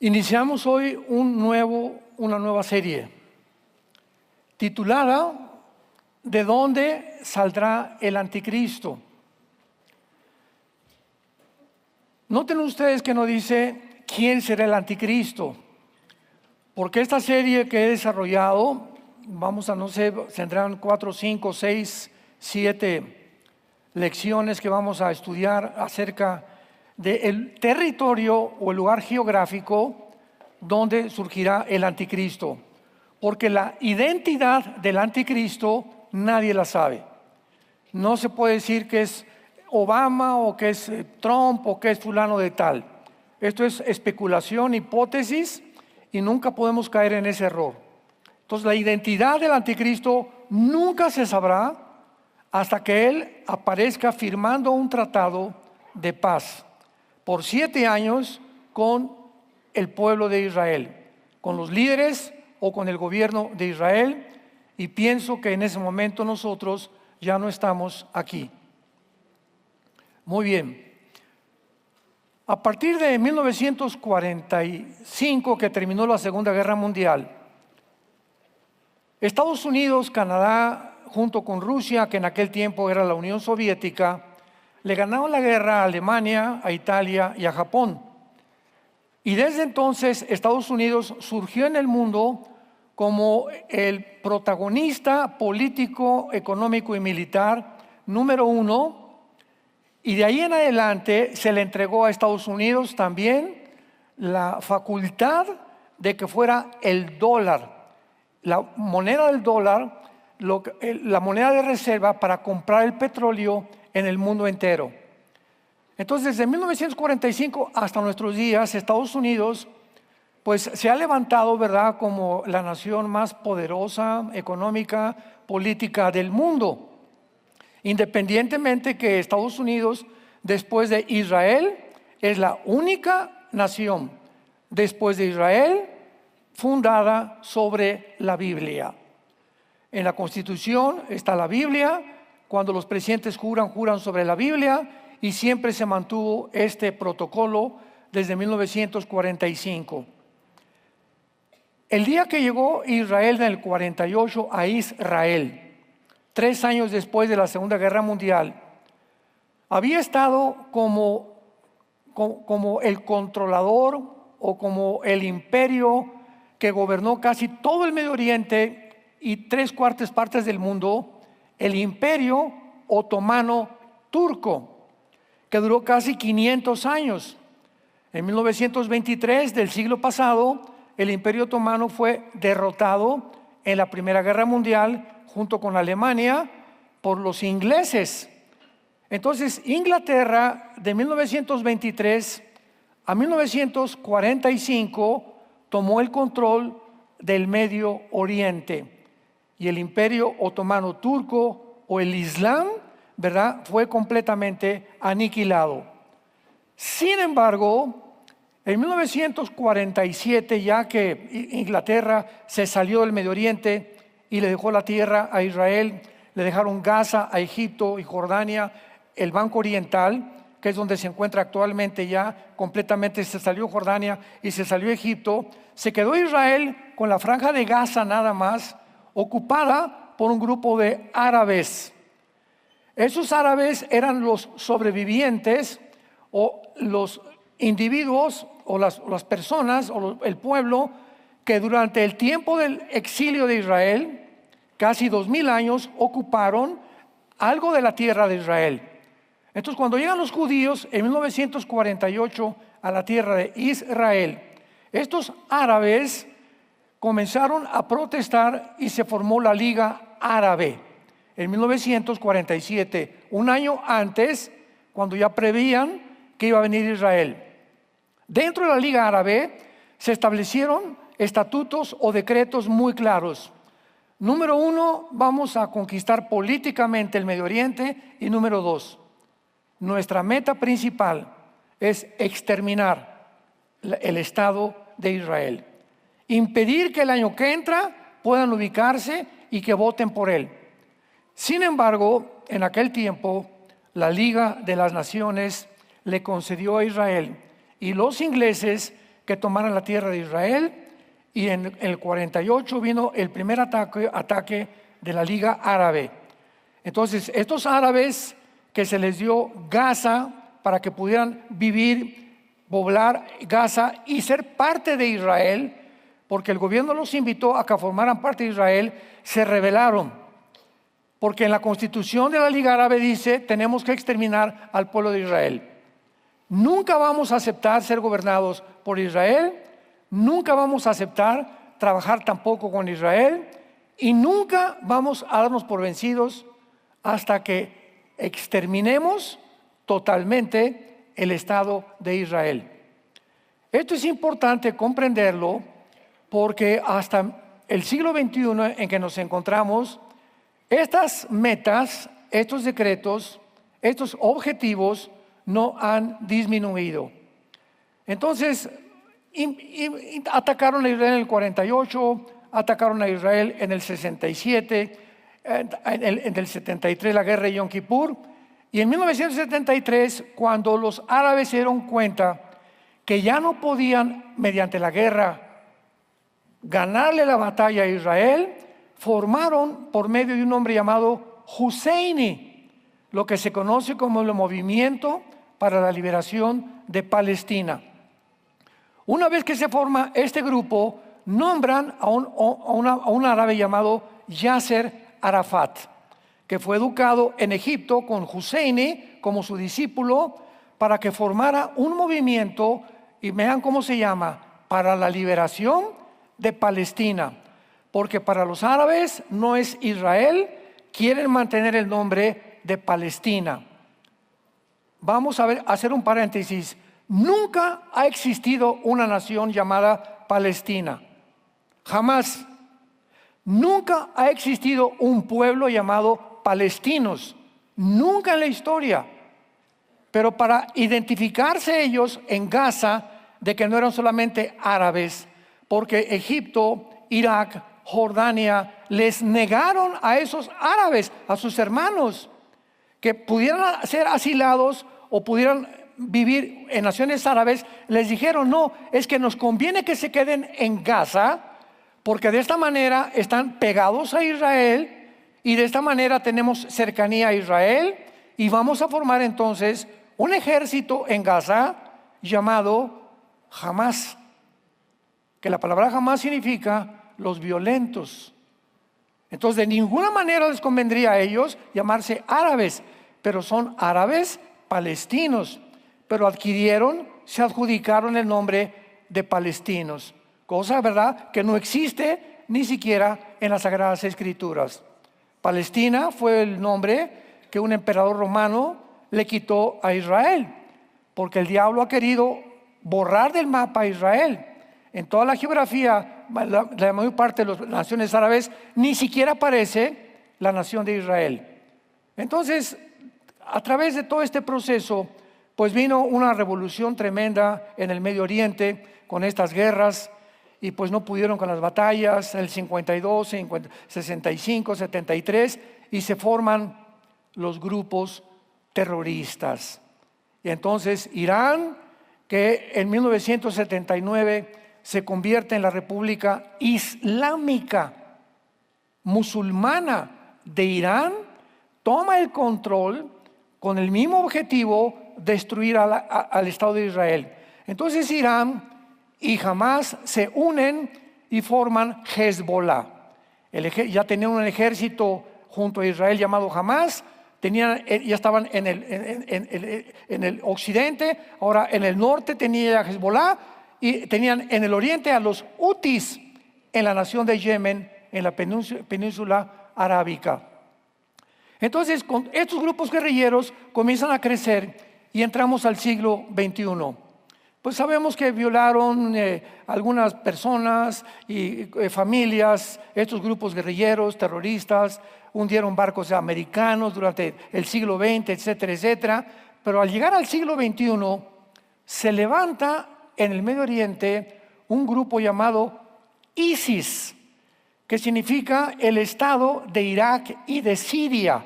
Iniciamos hoy una nueva serie titulada ¿De dónde saldrá el anticristo? Noten ustedes que no dice quién será el anticristo, porque esta serie que he desarrollado, no sé, tendrán 4, 5, 6, 7 lecciones que vamos a estudiar acerca del territorio o el lugar geográfico donde surgirá el anticristo, porque la identidad del anticristo nadie la sabe. No se puede decir que es Obama o que es Trump o que es fulano de tal. Esto es especulación, hipótesis, y nunca podemos caer en ese error. Entonces la identidad del anticristo nunca se sabrá hasta que él aparezca firmando un tratado de paz por 7 años con el pueblo de Israel, con los líderes o con el gobierno de Israel, y pienso que en ese momento nosotros ya no estamos aquí. Muy bien. A partir de 1945, que terminó la Segunda Guerra Mundial, Estados Unidos, Canadá, junto con Rusia, que en aquel tiempo era la Unión Soviética, le ganaron la guerra a Alemania, a Italia y a Japón. Y desde entonces Estados Unidos surgió en el mundo como el protagonista político, económico y militar número 1, y de ahí en adelante se le entregó a Estados Unidos también la facultad de que fuera el dólar, la moneda del dólar, la moneda de reserva para comprar el petróleo en el mundo entero. Entonces, desde 1945 hasta nuestros días, Estados Unidos pues se ha levantado, ¿verdad?, como la nación más poderosa, económica, política del mundo. Independientemente que Estados Unidos, después de Israel, es la única nación, después de Israel, fundada sobre la Biblia. En la Constitución está la Biblia. Cuando los presidentes juran sobre la Biblia, y siempre se mantuvo este protocolo desde 1945. El día que llegó Israel en el 48 a Israel, 3 años después de la Segunda Guerra Mundial, había estado como el controlador o como el imperio que gobernó casi todo el Medio Oriente y 3/4 partes del mundo, el imperio otomano turco, que duró casi 500 años. En 1923 del siglo pasado, el imperio otomano fue derrotado en la Primera Guerra Mundial junto con Alemania por los ingleses. Entonces, Inglaterra de 1923 a 1945 tomó el control del Medio Oriente, y el imperio otomano turco o el Islam, ¿verdad?, fue completamente aniquilado. Sin embargo, en 1947, ya que Inglaterra se salió del Medio Oriente y le dejó la tierra a Israel, le dejaron Gaza a Egipto y Jordania, el Banco Oriental, que es donde se encuentra actualmente ya completamente, se salió Jordania y se salió Egipto, se quedó Israel con la franja de Gaza nada más, ocupada por un grupo de árabes. Esos árabes eran los sobrevivientes o los individuos o las personas o el pueblo que durante el tiempo del exilio de Israel, casi 2000 años, ocuparon algo de la tierra de Israel. Entonces, cuando llegan los judíos en 1948 a la tierra de Israel, estos árabes comenzaron a protestar y se formó la Liga Árabe en 1947, un año antes, cuando ya prevían que iba a venir Israel. Dentro de la Liga Árabe se establecieron estatutos o decretos muy claros. Número 1, vamos a conquistar políticamente el Medio Oriente, y número 2, nuestra meta principal es exterminar el Estado de Israel, impedir que el año que entra puedan ubicarse y que voten por él. Sin embargo, en aquel tiempo, la Liga de las Naciones le concedió a Israel, y los ingleses que tomaran la tierra de Israel, y en el 48 vino el primer ataque de la Liga Árabe. Entonces, estos árabes que se les dio Gaza para que pudieran vivir, poblar Gaza y ser parte de Israel, porque el gobierno los invitó a que formaran parte de Israel, se rebelaron. Porque en la constitución de la Liga Árabe dice, tenemos que exterminar al pueblo de Israel. Nunca vamos a aceptar ser gobernados por Israel, nunca vamos a aceptar trabajar tampoco con Israel, y nunca vamos a darnos por vencidos hasta que exterminemos totalmente el Estado de Israel. Esto es importante comprenderlo porque hasta el siglo XXI en que nos encontramos, estas metas, estos decretos, estos objetivos no han disminuido. Entonces, atacaron a Israel en el 48, atacaron a Israel en el 67, en el 73 la guerra de Yom Kippur, y en 1973, cuando los árabes se dieron cuenta que ya no podían, mediante la guerra, ganarle la batalla a Israel, formaron por medio de un hombre llamado Husseini lo que se conoce como el Movimiento para la Liberación de Palestina. Una vez que se forma este grupo, nombran a un árabe llamado Yasser Arafat, que fue educado en Egipto con Husseini como su discípulo para que formara un movimiento, y vean cómo se llama, para la liberación de Palestina. Porque para los árabes no es Israel, quieren mantener el nombre de Palestina. Vamos a hacer un paréntesis. Nunca ha existido una nación llamada Palestina. Jamás. Nunca ha existido un pueblo llamado palestinos. Nunca en la historia. Pero para identificarse ellos en Gaza de que no eran solamente árabes, porque Egipto, Irak, Jordania les negaron a esos árabes, a sus hermanos, que pudieran ser asilados o pudieran vivir en naciones árabes. Les dijeron, no, es que nos conviene que se queden en Gaza, porque de esta manera están pegados a Israel y de esta manera tenemos cercanía a Israel, y vamos a formar entonces un ejército en Gaza llamado Hamas, que la palabra Hamas significa los violentos. Entonces, de ninguna manera les convendría a ellos llamarse árabes, pero son árabes palestinos, pero se adjudicaron el nombre de palestinos, cosa, ¿verdad?, que no existe ni siquiera en las Sagradas Escrituras. Palestina fue el nombre que un emperador romano le quitó a Israel, porque el diablo ha querido borrar del mapa a Israel. En toda la geografía, la mayor parte de las naciones árabes, ni siquiera aparece la nación de Israel. Entonces, a través de todo este proceso, pues vino una revolución tremenda en el Medio Oriente con estas guerras, y pues no pudieron con las batallas, en el 52, 65, 73, y se forman los grupos terroristas. Y entonces Irán, que en 1979 se convierte en la República Islámica Musulmana de Irán, toma el control con el mismo objetivo: destruir al Estado de Israel. Entonces Irán y Hamas se unen y forman Hezbollah. Ya tenían un ejército junto a Israel llamado Hamas. Ya estaban en el occidente, ahora en el norte tenía Hezbollah, y tenían en el oriente a los Hutis en la nación de Yemen, en la península arábica. Entonces, con estos grupos guerrilleros comienzan a crecer y entramos al siglo XXI. Pues sabemos que violaron algunas personas y familias, estos grupos guerrilleros, terroristas, hundieron barcos americanos durante el siglo XX, etcétera, etcétera. Pero al llegar al siglo XXI, se levanta en el Medio Oriente un grupo llamado ISIS, que significa el Estado de Irak y de Siria.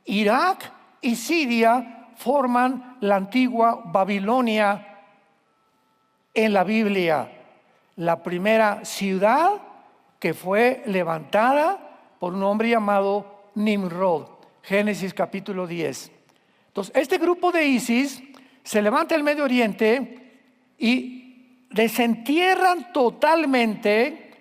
Irak y Siria forman la antigua Babilonia en la Biblia, la primera ciudad que fue levantada por un hombre llamado Nimrod. Génesis capítulo 10. Entonces, este grupo de ISIS se levanta en el Medio Oriente y desentierran totalmente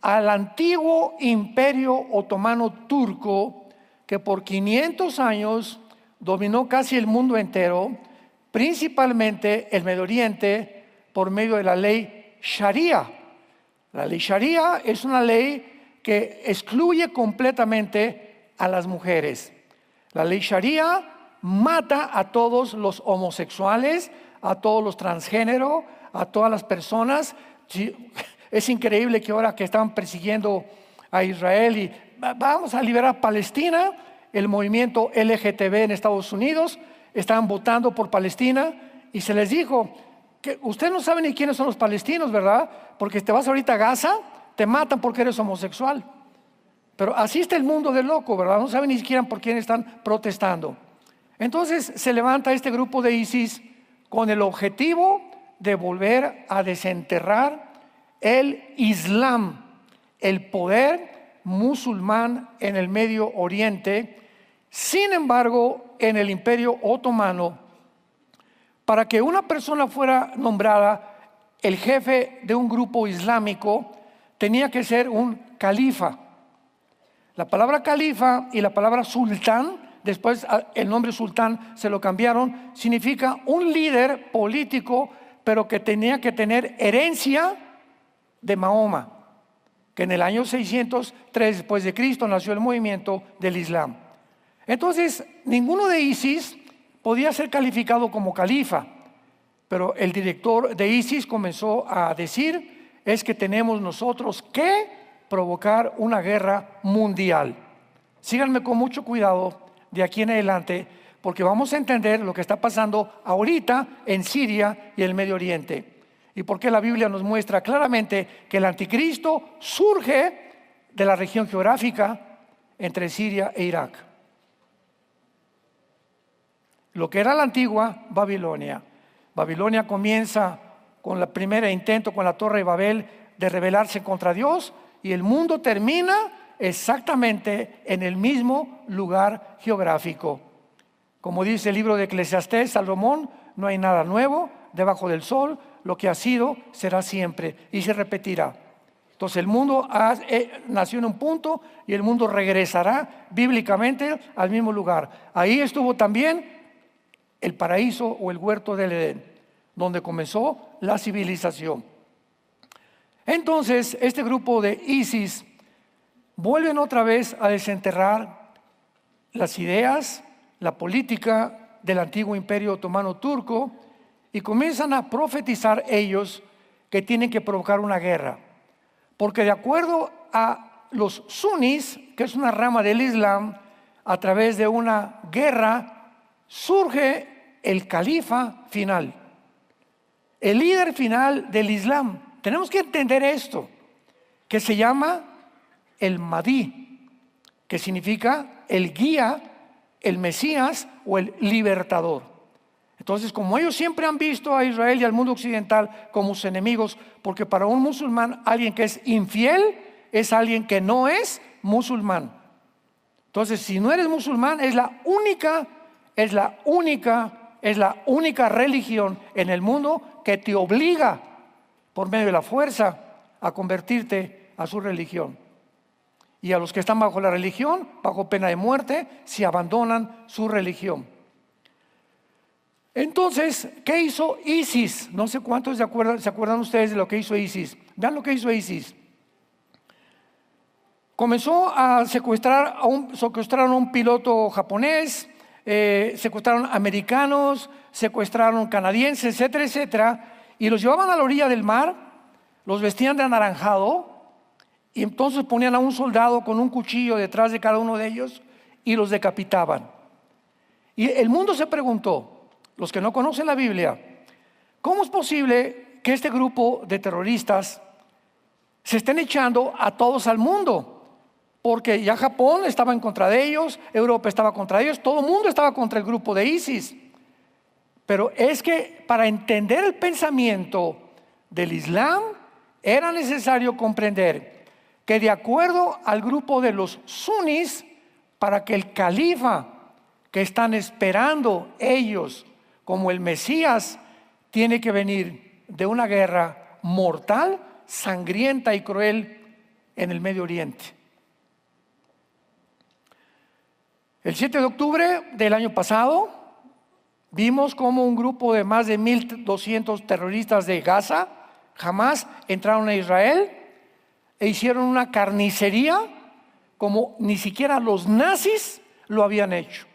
al antiguo imperio otomano turco, que por 500 años dominó casi el mundo entero, principalmente el Medio Oriente, por medio de la ley Sharia. La ley Sharia es una ley que excluye completamente a las mujeres. La ley Sharia mata a todos los homosexuales, a todos los transgénero, a todas las personas. Es increíble que ahora que están persiguiendo a Israel y vamos a liberar Palestina, el movimiento LGTB en Estados Unidos están votando por Palestina y se les dijo que usted no sabe ni quiénes son los palestinos, ¿verdad? Porque te vas ahorita a Gaza, te matan porque eres homosexual. Pero así está el mundo de loco, ¿verdad? No saben ni siquiera por quién están protestando. Entonces se levanta este grupo de ISIS con el objetivo de volver a desenterrar el Islam, el poder musulmán en el Medio Oriente. Sin embargo, en el Imperio Otomano, para que una persona fuera nombrada el jefe de un grupo islámico, tenía que ser un califa. La palabra califa y la palabra sultán, después el nombre sultán se lo cambiaron, significa un líder político, pero que tenía que tener herencia de Mahoma, que en el año 603 después de Cristo nació el movimiento del Islam. Entonces, ninguno de ISIS podía ser calificado como califa, pero el director de ISIS comenzó a decir, es que tenemos nosotros que provocar una guerra mundial. Síganme con mucho cuidado de aquí en adelante, porque vamos a entender lo que está pasando ahorita en Siria y el Medio Oriente. Y porque la Biblia nos muestra claramente que el anticristo surge de la región geográfica entre Siria e Irak. Lo que era la antigua Babilonia. Babilonia comienza con el primer intento con la Torre de Babel de rebelarse contra Dios, y el mundo termina exactamente en el mismo lugar geográfico. Como dice el libro de Eclesiastés, Salomón, no hay nada nuevo debajo del sol, lo que ha sido será siempre y se repetirá. Entonces el mundo nació en un punto y el mundo regresará bíblicamente al mismo lugar. Ahí estuvo también el paraíso o el huerto del Edén, donde comenzó la civilización. Entonces este grupo de ISIS vuelven otra vez a desenterrar las ideas, la política del antiguo imperio otomano turco, y comienzan a profetizar ellos que tienen que provocar una guerra. Porque de acuerdo a los sunis, que es una rama del Islam, a través de una guerra surge el califa final, el líder final del Islam. Tenemos que entender esto, que se llama el Mahdi, que significa el guía, el Mesías o el libertador. Entonces, como ellos siempre han visto a Israel y al mundo occidental como sus enemigos, porque para un musulmán alguien que es infiel es alguien que no es musulmán. Entonces, si no eres musulmán, es la única religión en el mundo que te obliga por medio de la fuerza a convertirte a su religión. Y a los que están bajo la religión, bajo pena de muerte, si abandonan su religión. Entonces, ¿qué hizo ISIS? No sé cuántos se acuerdan ustedes de lo que hizo ISIS. Vean lo que hizo ISIS. Comenzó a secuestraron a un piloto japonés, secuestraron americanos, secuestraron canadienses, etcétera, etcétera, y los llevaban a la orilla del mar, los vestían de anaranjado, y entonces ponían a un soldado con un cuchillo detrás de cada uno de ellos y los decapitaban. Y el mundo se preguntó, los que no conocen la Biblia, ¿cómo es posible que este grupo de terroristas se estén echando a todos al mundo? Porque ya Japón estaba en contra de ellos, Europa estaba contra ellos, todo el mundo estaba contra el grupo de ISIS. Pero es que para entender el pensamiento del Islam, era necesario comprender que de acuerdo al grupo de los sunis, para que el califa que están esperando ellos como el Mesías, tiene que venir de una guerra mortal, sangrienta y cruel en el Medio Oriente. El 7 de octubre del año pasado, vimos cómo un grupo de más de 1,200 terroristas de Gaza, Hamás, entraron a Israel e hicieron una carnicería como ni siquiera los nazis lo habían hecho.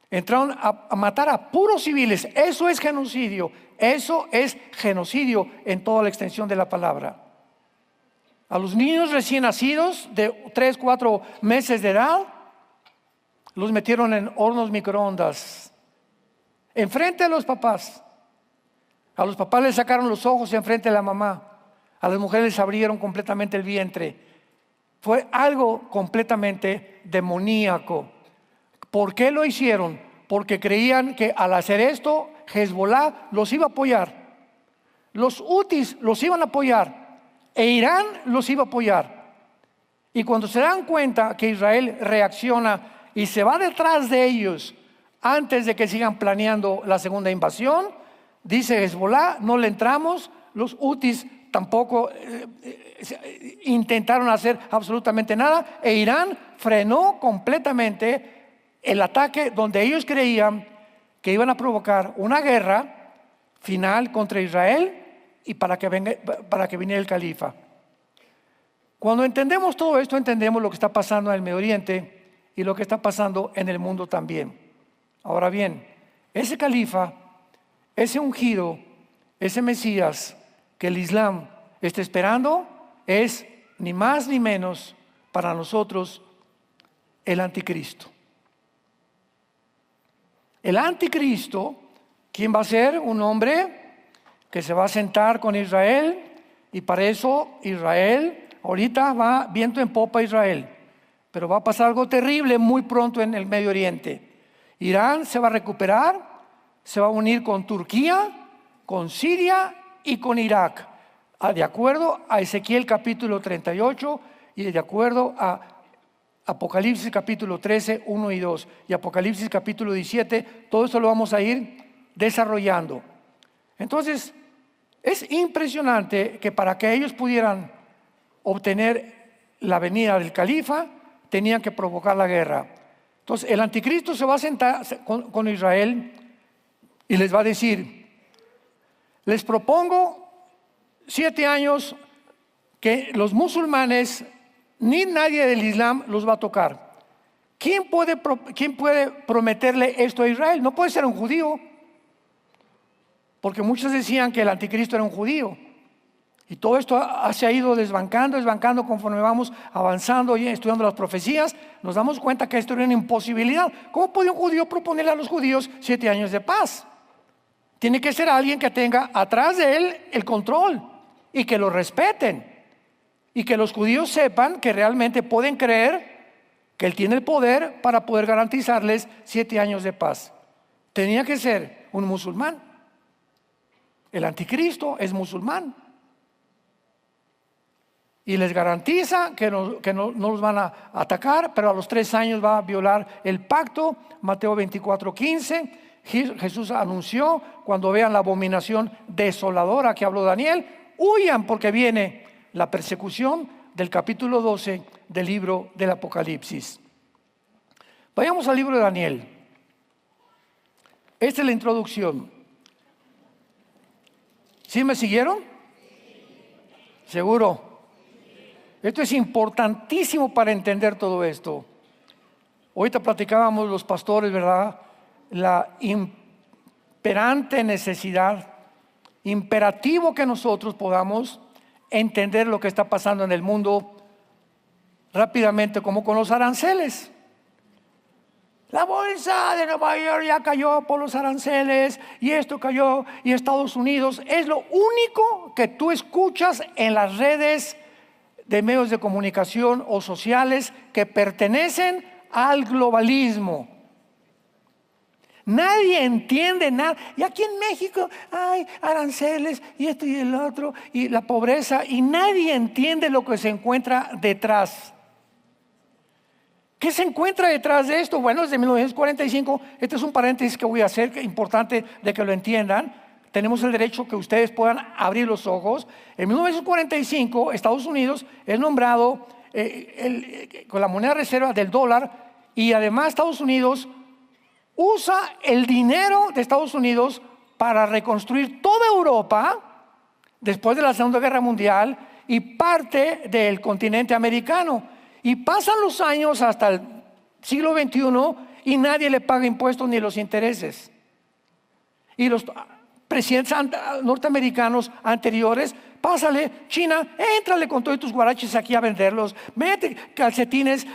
Entraron a matar a puros civiles. Eso es genocidio. Eso es genocidio en toda la extensión de la palabra. A los niños recién nacidos de 3, 4 meses de edad, los metieron en hornos microondas, enfrente de los papás. A los papás les sacaron los ojos enfrente de la mamá. A las mujeres les abrieron completamente el vientre. Fue algo completamente demoníaco. ¿Por qué lo hicieron? Porque creían que al hacer esto, Hezbollah los iba a apoyar. Los hutis los iban a apoyar. E Irán los iba a apoyar. Y cuando se dan cuenta que Israel reacciona y se va detrás de ellos antes de que sigan planeando la segunda invasión, dice Hezbollah, no le entramos. Los hutis tampoco intentaron hacer absolutamente nada, e Irán frenó completamente el ataque donde ellos creían que iban a provocar una guerra final contra Israel y para que viniera el califa. Cuando entendemos todo esto, entendemos lo que está pasando en el Medio Oriente y lo que está pasando en el mundo también. Ahora bien, ese califa, ese ungido, ese Mesías que el Islam está esperando, es ni más ni menos para nosotros el anticristo. El anticristo, ¿quién va a ser? Un hombre que se va a sentar con Israel, y para eso Israel, ahorita va viento en popa Israel, pero va a pasar algo terrible muy pronto en el Medio Oriente. Irán se va a recuperar, se va a unir con Turquía, con Siria y con Irak, de acuerdo a Ezequiel capítulo 38 y de acuerdo a Apocalipsis capítulo 13, 1 y 2 y Apocalipsis capítulo 17. Todo esto lo vamos a ir desarrollando. Entonces, es impresionante que para que ellos pudieran obtener la venida del califa, tenían que provocar la guerra. Entonces, el anticristo se va a sentar con Israel y les va a decir: les propongo 7 años que los musulmanes ni nadie del Islam los va a tocar. ¿Quién puede prometerle esto a Israel? No puede ser un judío, porque muchos decían que el anticristo era un judío. Y todo esto se ha ido desbancando conforme vamos avanzando y estudiando las profecías. Nos damos cuenta que esto era una imposibilidad. ¿Cómo puede un judío proponerle a los judíos 7 años de paz? Tiene que ser alguien que tenga atrás de él el control y que lo respeten. Y que los judíos sepan que realmente pueden creer que él tiene el poder para poder garantizarles 7 años de paz. Tenía que ser un musulmán. El anticristo es musulmán. Y les garantiza que no los van a atacar, pero a los 3 años va a violar el pacto. Mateo 24:15. Jesús anunció: cuando vean la abominación desoladora que habló Daniel, huyan, porque viene la persecución del capítulo 12 del libro del Apocalipsis. Vayamos al libro de Daniel. Esta es la introducción. ¿Sí me siguieron? ¿Seguro? Esto es importantísimo para entender todo esto. Ahorita platicábamos los pastores, ¿verdad? La imperante necesidad, imperativo que nosotros podamos entender lo que está pasando en el mundo rápidamente, como con los aranceles. La bolsa de Nueva York ya cayó por los aranceles, y esto cayó, y Estados Unidos. Es lo único que tú escuchas en las redes de medios de comunicación o sociales que pertenecen al globalismo. Nadie entiende nada. Y aquí en México hay aranceles y esto y el otro y la pobreza, y nadie entiende lo que se encuentra detrás. ¿Qué se encuentra detrás de esto? Bueno, desde 1945, este es un paréntesis que voy a hacer, que es importante de que lo entiendan. Tenemos el derecho que ustedes puedan abrir los ojos. En 1945, Estados Unidos es nombrado con la moneda reserva del dólar, y además Estados Unidos usa el dinero de Estados Unidos para reconstruir toda Europa después de la Segunda Guerra Mundial y parte del continente americano. Y pasan los años hasta el siglo XXI y nadie le paga impuestos ni los intereses. Y los presidentes norteamericanos anteriores, pásale, China, éntrale con todos tus guaraches aquí a venderlos, mete calcetines,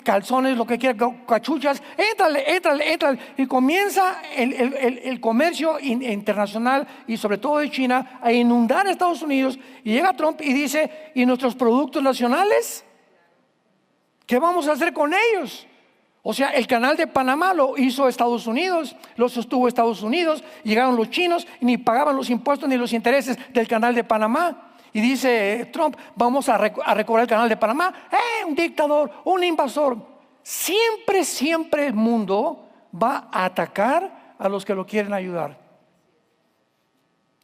calzones, lo que quieras, cachuchas, éntrale. Y comienza el comercio internacional y sobre todo de China a inundar a Estados Unidos. Y llega Trump y dice, ¿y nuestros productos nacionales? ¿Qué vamos a hacer con ellos? O sea, el canal de Panamá lo hizo Estados Unidos, lo sostuvo Estados Unidos. Llegaron los chinos y ni pagaban los impuestos ni los intereses del canal de Panamá. Y dice Trump, vamos a recobrar el canal de Panamá. Un dictador, un invasor. Siempre el mundo va a atacar a los que lo quieren ayudar.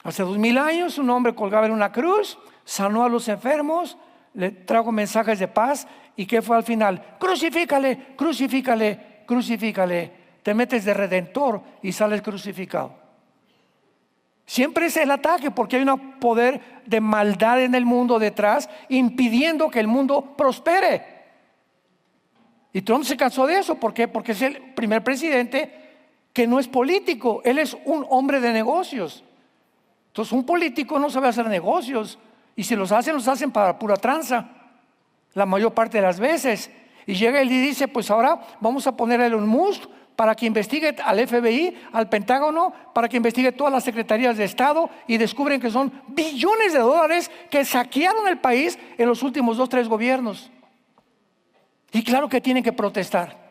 Hace 2000 años un hombre colgaba en una cruz, sanó a los enfermos, le trajo mensajes de paz. ¿Y qué fue al final? Crucifícale. Te metes de redentor y sales crucificado. Siempre es el ataque, porque hay un poder de maldad en el mundo detrás, impidiendo que el mundo prospere. Y Trump se cansó de eso. ¿Por qué? Porque es el primer presidente que no es político. Él es un hombre de negocios. Entonces un político no sabe hacer negocios, y si los hacen para pura tranza la mayor parte de las veces. Y llega él y dice, pues ahora vamos a poner a Elon Musk para que investigue al FBI, al Pentágono, para que investigue todas las secretarías de Estado, y descubren que son billones de dólares que saquearon el país en los últimos 2-3 gobiernos. Y claro que tienen que protestar.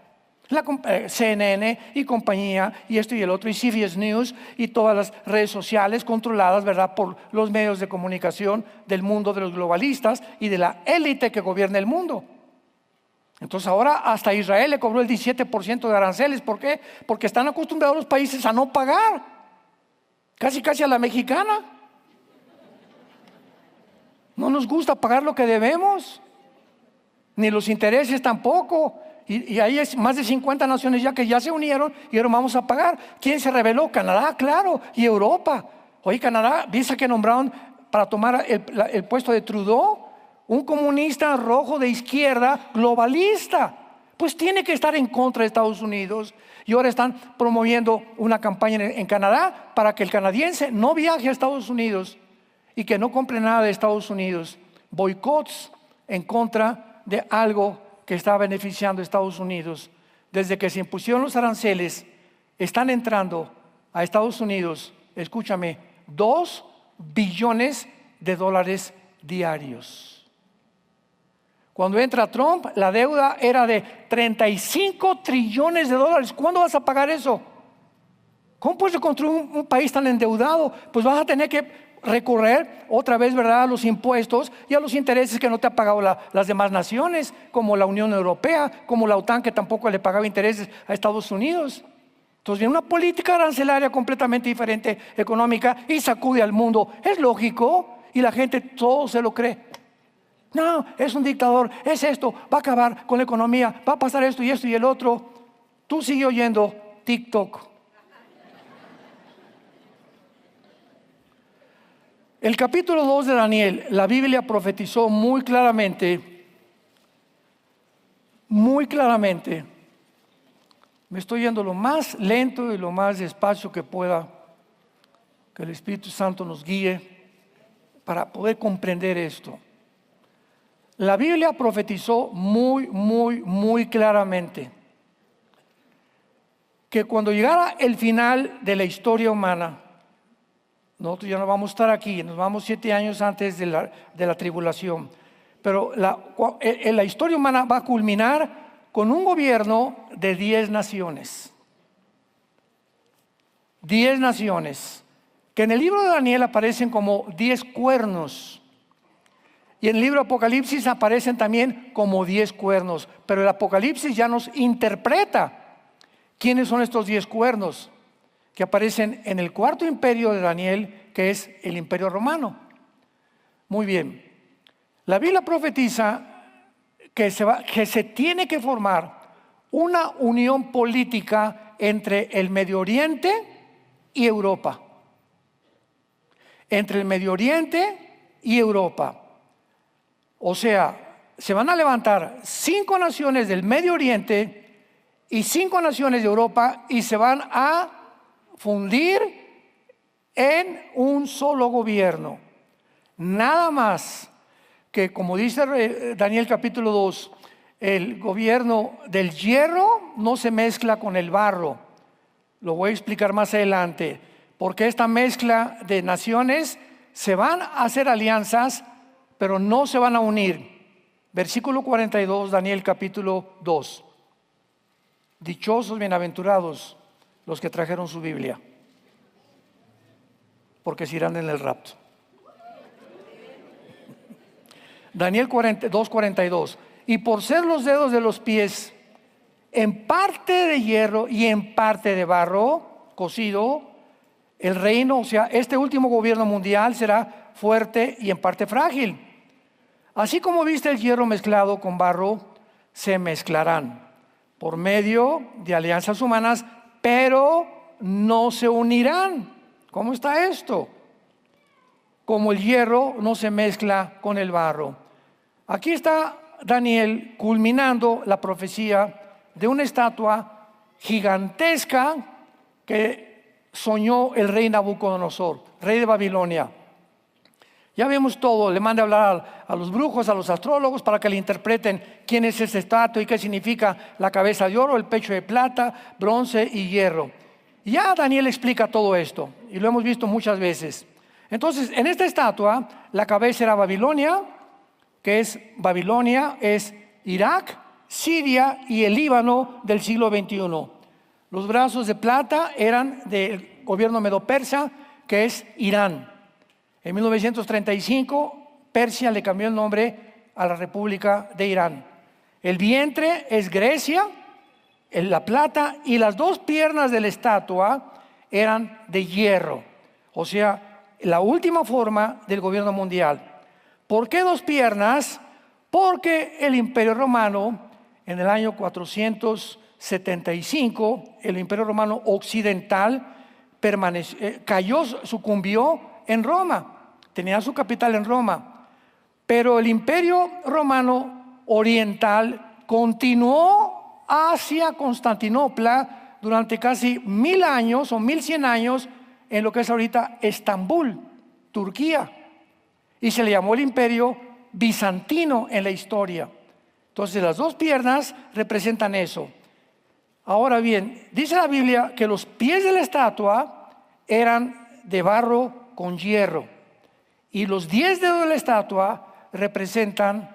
La CNN y compañía, y esto y el otro, y CBS News, y todas las redes sociales controladas, ¿verdad?, por los medios de comunicación del mundo de los globalistas y de la élite que gobierna el mundo. Entonces ahora hasta Israel le cobró el 17% de aranceles. ¿Por qué? Porque están acostumbrados los países a no pagar, casi a la mexicana. No nos gusta pagar lo que debemos, ni los intereses tampoco. Y hay más de 50 naciones ya que ya se unieron y ahora vamos a pagar. ¿Quién se rebeló? Canadá, claro, y Europa. Oye, Canadá, ¿viste que nombraron para tomar el puesto de Trudeau? Un comunista rojo de izquierda, globalista. Pues tiene que estar en contra de Estados Unidos. Y ahora están promoviendo una campaña en Canadá para que el canadiense no viaje a Estados Unidos y que no compre nada de Estados Unidos. Boicots en contra de algo que está beneficiando a Estados Unidos. Desde que se impusieron los aranceles, están entrando a Estados Unidos, escúchame, $2 billones diarios. Cuando entra Trump, la deuda era de 35 trillones de dólares. ¿Cuándo vas a pagar eso? ¿Cómo puedes construir un país tan endeudado? Pues vas a tener que recorrer otra vez, ¿verdad?, a los impuestos y a los intereses que no te ha pagado las demás naciones, como la Unión Europea, como la OTAN, que tampoco le pagaba intereses a Estados Unidos. Entonces viene una política arancelaria completamente diferente, económica, y sacude al mundo. Es lógico, y la gente todo se lo cree. No, es un dictador, es esto, va a acabar con la economía, va a pasar esto y el otro. Tú sigue oyendo TikTok. El capítulo 2 de Daniel, la Biblia profetizó muy claramente, me estoy yendo lo más lento y lo más despacio que pueda, que el Espíritu Santo nos guíe para poder comprender esto. La Biblia profetizó muy claramente que cuando llegara el final de la historia humana, nosotros ya no vamos a estar aquí, nos vamos 7 años antes de la tribulación, pero la historia humana va a culminar con un gobierno de 10 naciones. 10 naciones, que en el libro de Daniel aparecen como 10 cuernos. Y en el libro de Apocalipsis aparecen también como 10 cuernos. Pero el Apocalipsis ya nos interpreta quiénes son estos 10 cuernos que aparecen en el cuarto imperio de Daniel, que es el imperio romano. Muy bien. La Biblia profetiza que se tiene que formar una unión política entre el Medio Oriente y Europa. Entre el Medio Oriente y Europa. O sea, se van a levantar 5 naciones del Medio Oriente y 5 naciones de Europa y se van a fundir en un solo gobierno. Nada más que, como dice Daniel capítulo 2, el gobierno del hierro no se mezcla con el barro. Lo voy a explicar más adelante, porque esta mezcla de naciones se van a hacer alianzas, pero no se van a unir. Versículo 42, Daniel capítulo 2. Dichosos, bienaventurados los que trajeron su Biblia, porque se irán en el rapto. Daniel 2:42. Y por ser los dedos de los pies en parte de hierro y en parte de barro cocido, el reino, o sea, este último gobierno mundial será fuerte y en parte frágil. Así como viste el hierro mezclado con barro, se mezclarán por medio de alianzas humanas, pero no se unirán. ¿Cómo está esto? Como el hierro no se mezcla con el barro. Aquí está Daniel culminando la profecía de una estatua gigantesca que soñó el rey Nabucodonosor, rey de Babilonia. Ya vemos todo, le manda a hablar a los brujos, a los astrólogos, para que le interpreten quién es esa estatua y qué significa la cabeza de oro, el pecho de plata, bronce y hierro. Y ya Daniel explica todo esto, y lo hemos visto muchas veces. Entonces, en esta estatua, la cabeza era Babilonia, que es Babilonia, es Irak, Siria y el Líbano del siglo XXI. Los brazos de plata eran del gobierno medo-persa, que es Irán. En 1935, Persia le cambió el nombre a la República de Irán. El vientre es Grecia, la plata, y las 2 piernas de la estatua eran de hierro. O sea, la última forma del gobierno mundial. ¿Por qué 2 piernas? Porque el Imperio Romano, en el año 475, el Imperio Romano occidental sucumbió en Roma. Tenía su capital en Roma. Pero el Imperio Romano oriental continuó hacia Constantinopla durante casi 1000 años o 1100 años en lo que es ahorita Estambul, Turquía. Y se le llamó el Imperio Bizantino en la historia. Entonces las 2 piernas representan eso. Ahora bien, dice la Biblia que los pies de la estatua eran de barro con hierro. Y los 10 dedos de la estatua representan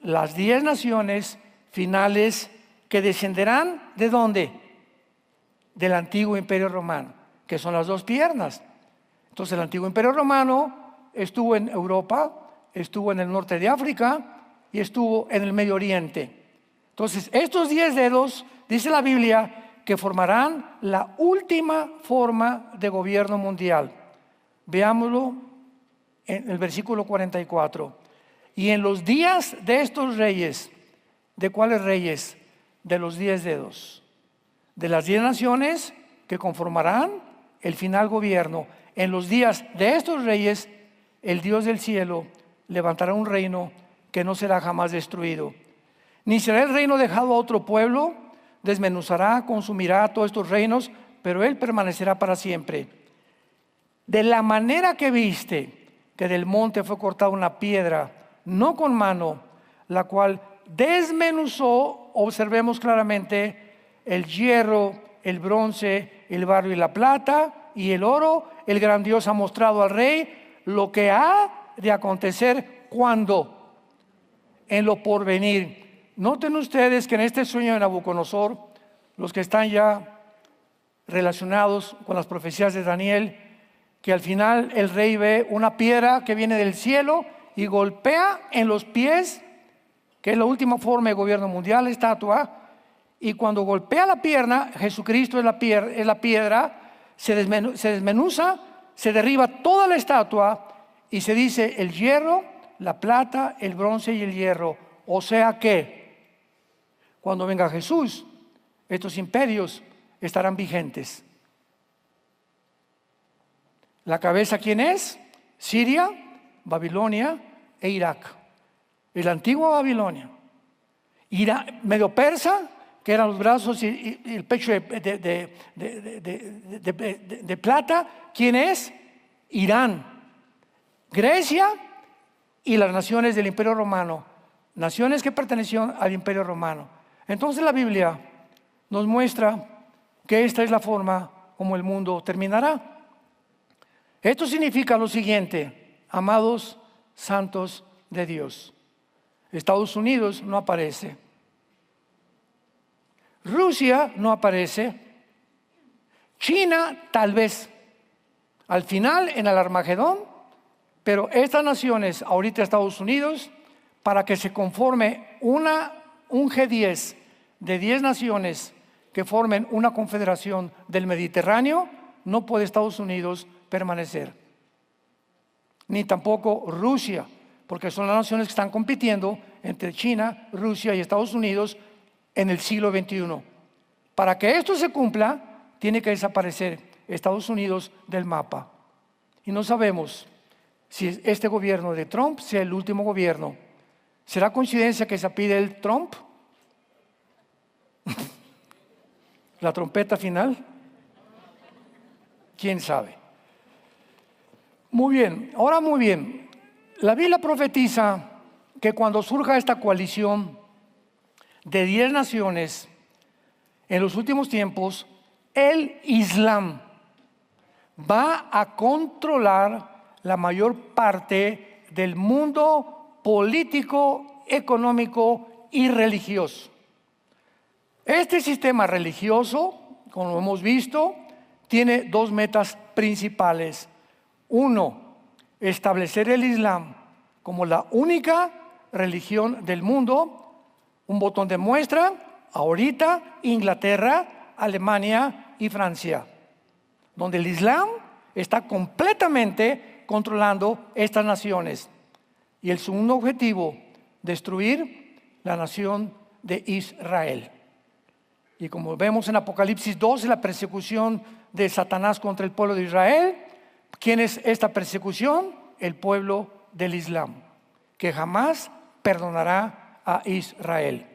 las 10 naciones finales que descenderán ¿de dónde? Del antiguo Imperio Romano, que son las 2 piernas. Entonces el antiguo Imperio Romano estuvo en Europa, estuvo en el norte de África y estuvo en el Medio Oriente. Entonces estos 10 dedos, dice la Biblia, que formarán la última forma de gobierno mundial. Veámoslo en el versículo 44. Y en los días de estos reyes, ¿de cuáles reyes? De los 10 dedos, de las 10 naciones que conformarán el final gobierno. En los días de estos reyes, el Dios del cielo levantará un reino que no será jamás destruido, ni será el reino dejado a otro pueblo. Desmenuzará, consumirá todos estos reinos, pero él permanecerá para siempre. De la manera que viste que del monte fue cortada una piedra, no con mano, la cual desmenuzó, observemos claramente, el hierro, el bronce, el barro y la plata y el oro. El gran Dios ha mostrado al rey lo que ha de acontecer cuando, en lo porvenir. Noten ustedes que en este sueño de Nabucodonosor, los que están ya relacionados con las profecías de Daniel, que al final el rey ve una piedra que viene del cielo y golpea en los pies, que es la última forma de gobierno mundial, la estatua, y cuando golpea la pierna, Jesucristo es la piedra, se desmenuza, se derriba toda la estatua y se dice el hierro, la plata, el bronce y el hierro. O sea que cuando venga Jesús, estos imperios estarán vigentes. ¿La cabeza quién es? Siria, Babilonia e Irak. La antigua Babilonia. Irak, medio persa, que eran los brazos y el pecho de plata. ¿Quién es? Irán. Grecia y las naciones del Imperio Romano. Naciones que pertenecían al Imperio Romano. Entonces la Biblia nos muestra que esta es la forma como el mundo terminará. Esto significa lo siguiente, amados santos de Dios. Estados Unidos no aparece. Rusia no aparece. China tal vez. Al final en el Armagedón. Pero estas naciones, ahorita Estados Unidos, para que se conforme un G10 de 10 naciones que formen una confederación del Mediterráneo, no puede Estados Unidos permanecer. Ni tampoco Rusia, porque son las naciones que están compitiendo entre China, Rusia y Estados Unidos en el siglo XXI. Para que esto se cumpla, tiene que desaparecer Estados Unidos del mapa. Y no sabemos si este gobierno de Trump sea el último gobierno. ¿Será coincidencia que se pide el Trump? ¿La trompeta final? ¿Quién sabe? Muy bien, ahora muy bien. La Biblia profetiza que cuando surja esta coalición de 10 naciones en los últimos tiempos, el Islam va a controlar la mayor parte del mundo político, económico y religioso. Este sistema religioso, como hemos visto, tiene dos metas principales. Uno, establecer el Islam como la única religión del mundo. Un botón de muestra, ahorita Inglaterra, Alemania y Francia, donde el Islam está completamente controlando estas naciones. Y el segundo objetivo, destruir la nación de Israel. Y como vemos en Apocalipsis 12, la persecución de Satanás contra el pueblo de Israel. ¿Quién es esta persecución? El pueblo del Islam, que jamás perdonará a Israel.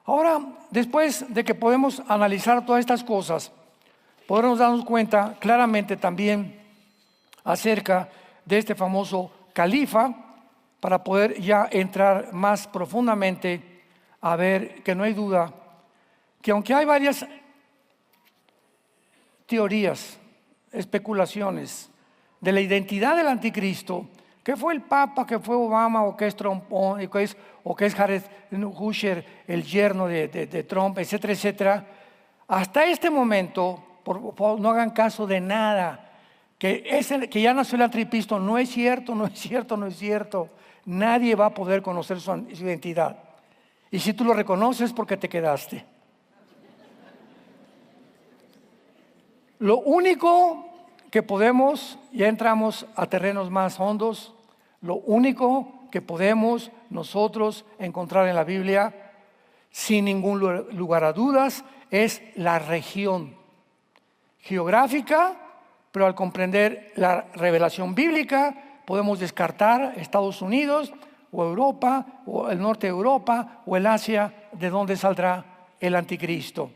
Ahora, después de que podemos analizar todas estas cosas, podemos darnos cuenta claramente también acerca de este famoso califa, para poder ya entrar más profundamente a ver que no hay duda que aunque hay varias teorías, especulaciones de la identidad del anticristo, que fue el Papa, que fue Obama, o que es Trump, o que es Jared Kushner, el yerno de Trump, etcétera, etcétera. Hasta este momento, por favor, no hagan caso de nada. Que ya nació el anticristo, no es cierto, no es cierto, no es cierto. Nadie va a poder conocer su identidad. Y si tú lo reconoces, porque te quedaste. Lo único que podemos, ya entramos a terrenos más hondos, lo único que podemos nosotros encontrar en la Biblia, sin ningún lugar a dudas, es la región geográfica, pero al comprender la revelación bíblica, podemos descartar Estados Unidos, o Europa, o el norte de Europa, o el Asia, de donde saldrá el anticristo.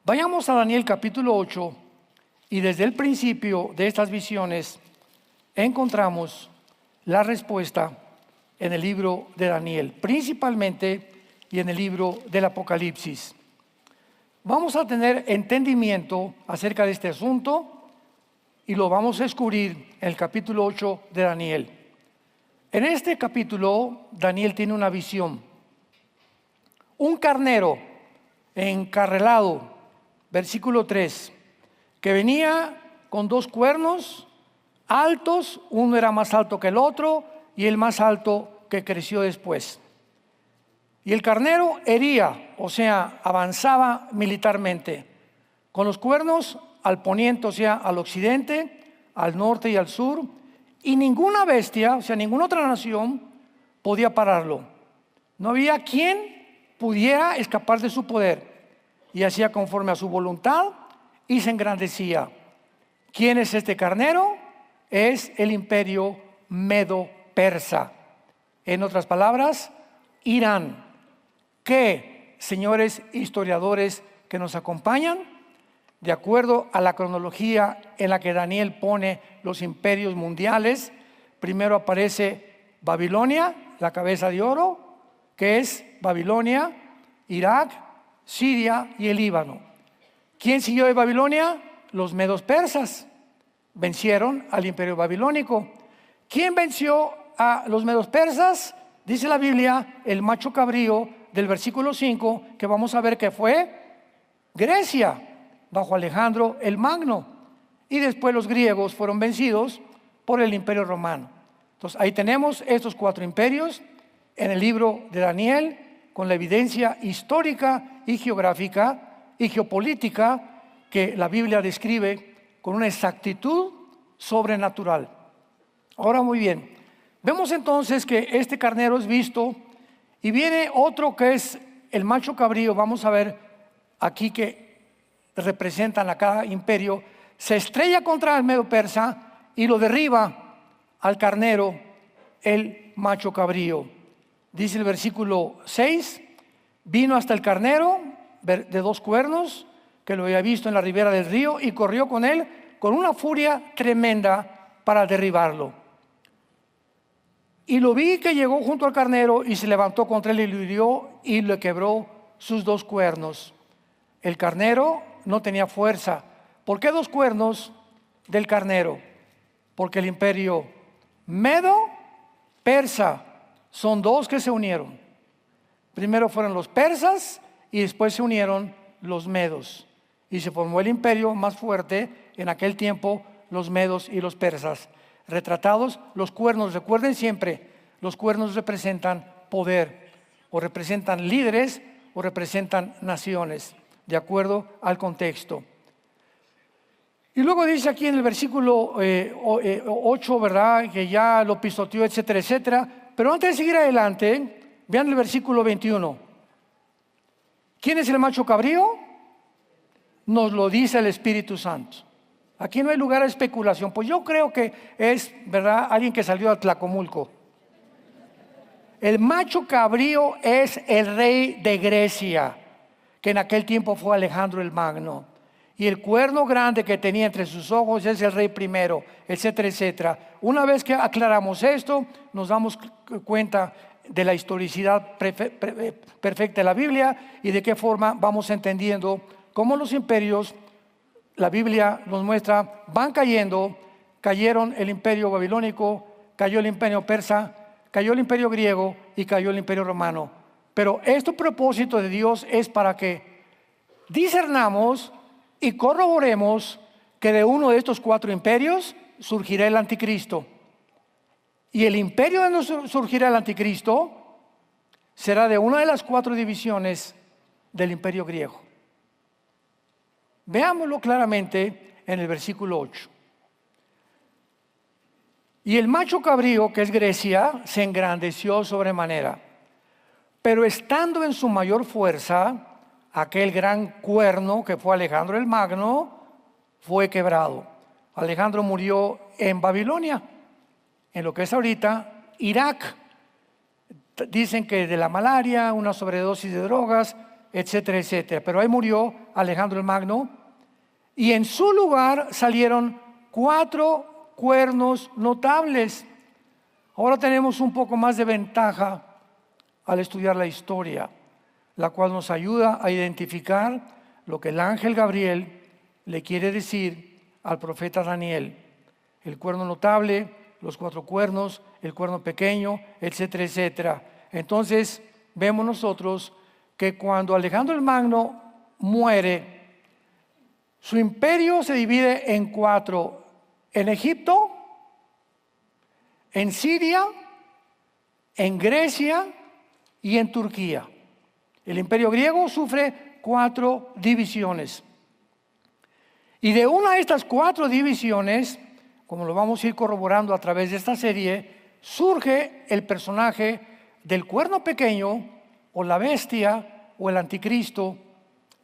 Vayamos a Daniel capítulo 8, y desde el principio de estas visiones encontramos la respuesta en el libro de Daniel, principalmente y en el libro del Apocalipsis. Vamos a tener entendimiento acerca de este asunto y lo vamos a descubrir en el capítulo 8 de Daniel. En este capítulo, Daniel tiene una visión. Un carnero encarrelado versículo 3, que venía con dos cuernos altos, uno era más alto que el otro y el más alto que creció después. Y el carnero hería, o sea, avanzaba militarmente, con los cuernos al poniente, o sea, al occidente, al norte y al sur, y ninguna bestia, o sea, ninguna otra nación podía pararlo. No había quien pudiera escapar de su poder, y hacía conforme a su voluntad y se engrandecía. ¿Quién es este carnero? Es el imperio medo-persa. En otras palabras, Irán. Que, señores historiadores que nos acompañan, de acuerdo a la cronología en la que Daniel pone los imperios mundiales, primero aparece Babilonia, la cabeza de oro, que es Babilonia, Irak, Siria y el Líbano. ¿Quién siguió de Babilonia? Los medos persas. Vencieron al imperio babilónico. ¿Quién venció a los medos persas? Dice la Biblia, el macho cabrío del versículo 5, que vamos a ver que fue Grecia, bajo Alejandro el Magno. Y después los griegos fueron vencidos por el imperio romano. Entonces ahí tenemos estos cuatro imperios en el libro de Daniel, con la evidencia histórica y geográfica y geopolítica que la Biblia describe con una exactitud sobrenatural. Ahora muy bien, vemos entonces que este carnero es visto y viene otro que es el macho cabrío. Vamos a ver aquí que representan a cada imperio. Se estrella contra el medo persa y lo derriba al carnero, el macho cabrío. Dice el versículo 6, vino hasta el carnero de dos cuernos, que lo había visto en la ribera del río, y corrió con él con una furia tremenda para derribarlo. Y lo vi que llegó junto al carnero y se levantó contra él y lo hirió y le quebró sus dos cuernos. El carnero no tenía fuerza. ¿Por qué dos cuernos del carnero? Porque el imperio medo-persa son dos que se unieron. Primero fueron los persas y después se unieron los medos. Y se formó el imperio más fuerte en aquel tiempo, los medos y los persas. Retratados los cuernos, recuerden siempre, los cuernos representan poder, o representan líderes, o representan naciones, de acuerdo al contexto. Y luego dice aquí en el versículo 8, ¿verdad?, que ya lo pisoteó, etcétera, etcétera. Pero antes de seguir adelante, vean el versículo 21. ¿Quién es el macho cabrío? Nos lo dice el Espíritu Santo. Aquí no hay lugar a especulación. Pues yo creo que es, ¿verdad?, alguien que salió de Tlacomulco. El macho cabrío es el rey de Grecia, que en aquel tiempo fue Alejandro el Magno. Y el cuerno grande que tenía entre sus ojos es el rey primero, etcétera, etcétera. Una vez que aclaramos esto, nos damos cuenta de la historicidad perfecta de la Biblia y de qué forma vamos entendiendo cómo los imperios, la Biblia nos muestra, van cayendo. Cayeron el imperio babilónico, cayó el imperio persa, cayó el imperio griego y cayó el imperio romano. Pero este propósito de Dios es para que discernamos y corroboremos que de uno de estos cuatro imperios surgirá el anticristo. Y el imperio donde surgirá el anticristo será de una de las cuatro divisiones del imperio griego. Veámoslo claramente en el versículo 8. Y el macho cabrío, que es Grecia, se engrandeció sobremanera. Pero estando en su mayor fuerza, aquel gran cuerno que fue Alejandro el Magno fue quebrado. Alejandro murió en Babilonia, en lo que es ahorita Irak. Dicen que de la malaria, una sobredosis de drogas, etcétera, etcétera. Pero ahí murió Alejandro el Magno y en su lugar salieron cuatro cuernos notables. Ahora tenemos un poco más de ventaja al estudiar la historia, la cual nos ayuda a identificar lo que el ángel Gabriel le quiere decir al profeta Daniel. El cuerno notable, los cuatro cuernos, el cuerno pequeño, etcétera, etcétera. Entonces vemos nosotros que cuando Alejandro el Magno muere, Su imperio se divide en 4: en Egipto, en Siria, en Grecia y en Turquía. El imperio griego sufre 4 divisiones. Y de una de estas 4 divisiones, como lo vamos a ir corroborando a través de esta serie, surge el personaje del cuerno pequeño, o la bestia, o el anticristo,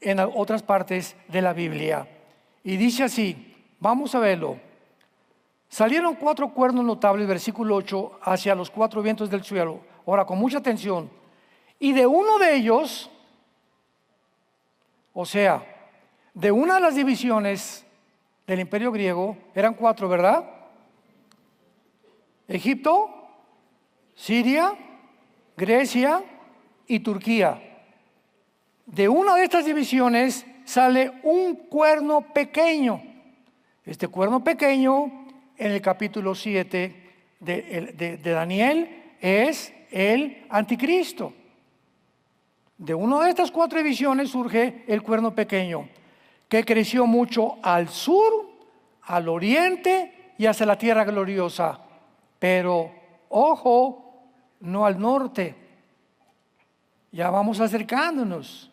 en otras partes de la Biblia. Y dice así, vamos a verlo. Salieron 4 cuernos notables, versículo 8, hacia los 4 vientos del cielo. Ahora, con mucha atención. Y de uno de ellos, o sea, de una de las divisiones del imperio griego, eran 4, ¿verdad? Egipto, Siria, Grecia y Turquía. De una de estas divisiones sale un cuerno pequeño. Este cuerno pequeño, en el capítulo 7 de Daniel, es el anticristo. De una de estas 4 divisiones surge el cuerno pequeño, que creció mucho al sur, al oriente y hacia la tierra gloriosa. Pero, ojo, no al norte. Ya vamos acercándonos.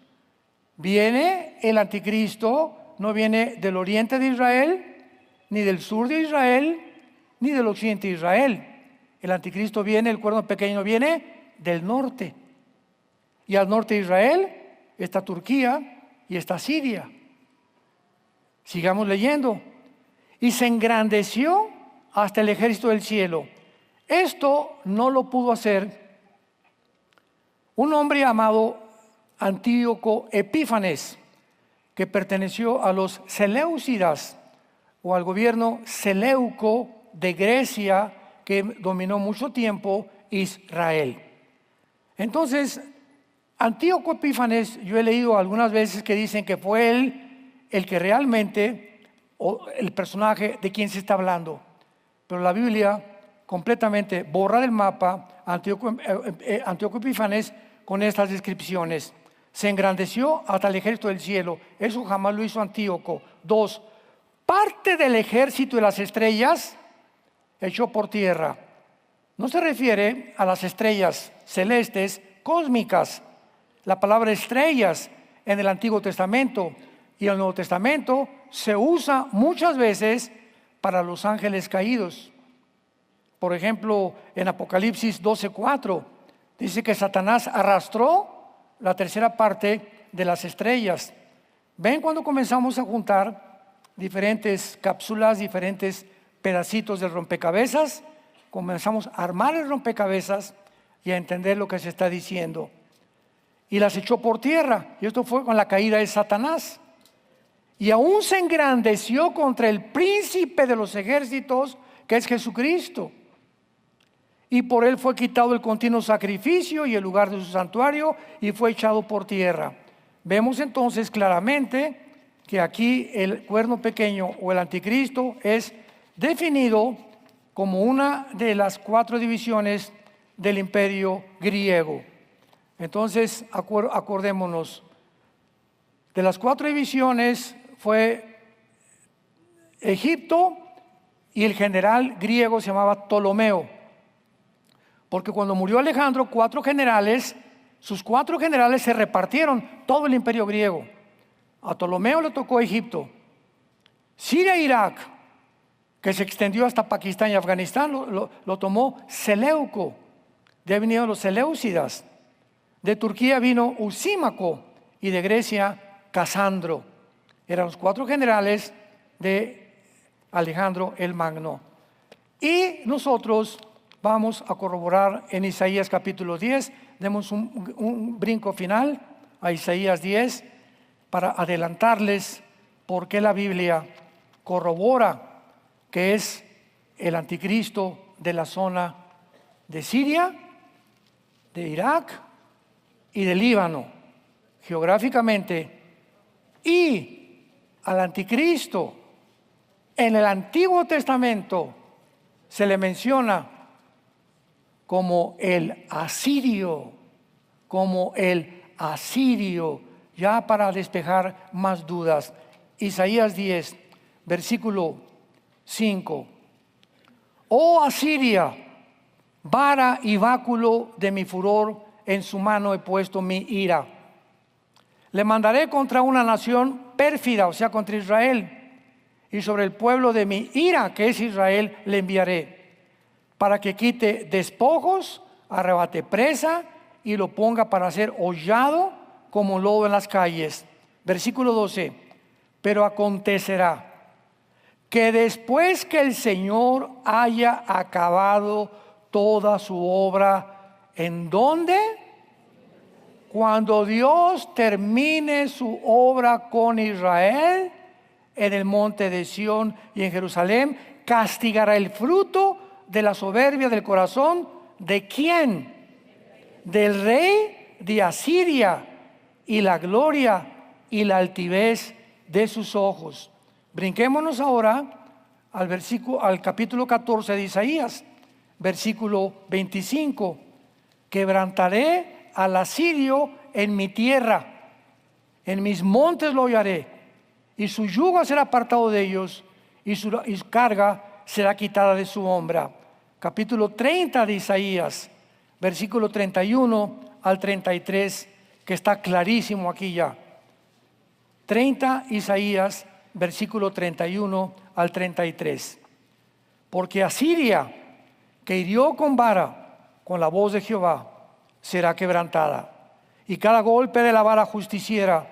Viene el anticristo, no viene del oriente de Israel, ni del sur de Israel, ni del occidente de Israel. El anticristo viene, el cuerno pequeño viene del norte. Y al norte de Israel está Turquía y está Siria. Sigamos leyendo. Y se engrandeció hasta el ejército del cielo. Esto no lo pudo hacer un hombre llamado Antíoco Epífanes, que perteneció a los Seleucidas, o al gobierno seleuco de Grecia, que dominó mucho tiempo Israel. Entonces, Antíoco Epífanes, yo he leído algunas veces que dicen que fue él el que realmente, o el personaje de quien se está hablando. Pero la Biblia completamente borra del mapa Antíoco Epífanes con estas descripciones. Se engrandeció hasta el ejército del cielo. Eso jamás lo hizo Antíoco. 2. Parte del ejército de las estrellas echó por tierra. No se refiere a las estrellas celestes cósmicas. La palabra estrellas en el Antiguo Testamento y el Nuevo Testamento se usa muchas veces para los ángeles caídos. Por ejemplo, en Apocalipsis 12:4 dice que Satanás arrastró la tercera parte de las estrellas. ¿Ven cuando comenzamos a juntar diferentes cápsulas, diferentes pedacitos del rompecabezas? Comenzamos a armar el rompecabezas y a entender lo que se está diciendo. Y las echó por tierra, y esto fue con la caída de Satanás. Y aún se engrandeció contra el príncipe de los ejércitos, que es Jesucristo. Y por él fue quitado el continuo sacrificio y el lugar de su santuario, y fue echado por tierra. Vemos entonces claramente que aquí el cuerno pequeño o el anticristo es definido como una de las 4 divisiones del imperio griego. Entonces, acordémonos, de las 4 divisiones fue Egipto, y el general griego se llamaba Ptolomeo, porque cuando murió Alejandro, 4 generales, sus 4 generales se repartieron todo el imperio griego. A Ptolomeo le tocó Egipto. Siria e Irak, que se extendió hasta Pakistán y Afganistán, lo tomó Seleuco. De ahí vinieron los Seleucidas. De Turquía vino Usímaco, y de Grecia Casandro. Eran los 4 generales de Alejandro el Magno. Y nosotros vamos a corroborar en Isaías capítulo 10. Demos un brinco final a Isaías 10 para adelantarles por qué la Biblia corrobora que es el anticristo de la zona de Siria, de Irak y del Líbano, geográficamente. Y al anticristo en el Antiguo Testamento se le menciona como el asirio, ya para despejar más dudas. Isaías 10, versículo 5. Oh Asiria, vara y báculo de mi furor, en su mano he puesto mi ira. Le mandaré contra una nación pérfida, o sea, contra Israel, y sobre el pueblo de mi ira, que es Israel, le enviaré, para que quite despojos, arrebate presa y lo ponga para ser hollado como lodo en las calles. Versículo 12. Pero acontecerá que después que el Señor haya acabado toda su obra, ¿en dónde? Cuando Dios termine su obra con Israel, en el monte de Sión y en Jerusalén, castigará el fruto de la soberbia del corazón. ¿De quién? Del rey de Asiria, y la gloria y la altivez de sus ojos. Brinquémonos ahora al capítulo 14 de Isaías, versículo 25. Quebrantaré al asirio en mi tierra, en mis montes lo hollaré, y su yugo será apartado de ellos, y su carga será quitada de su hombro. Capítulo 30 de Isaías, versículo 31 al 33, que está clarísimo aquí ya. 30 Isaías, versículo 31 al 33. Porque Asiria, que hirió con vara, con la voz de Jehová, será quebrantada, y cada golpe de la vara justiciera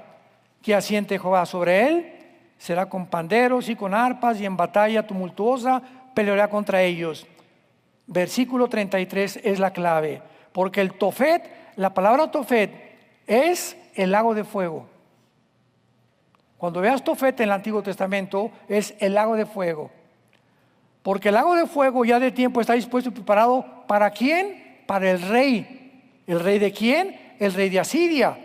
que asiente Jehová sobre él, será con panderos y con arpas, y en batalla tumultuosa peleará contra ellos. Versículo 33 es la clave, porque el Tofet, la palabra Tofet es el lago de fuego. Cuando veas Tofet en el Antiguo Testamento, es el lago de fuego. Porque el lago de fuego ya de tiempo está dispuesto y preparado, ¿para quién? Para el rey. ¿El rey de quién? El rey de Asiria,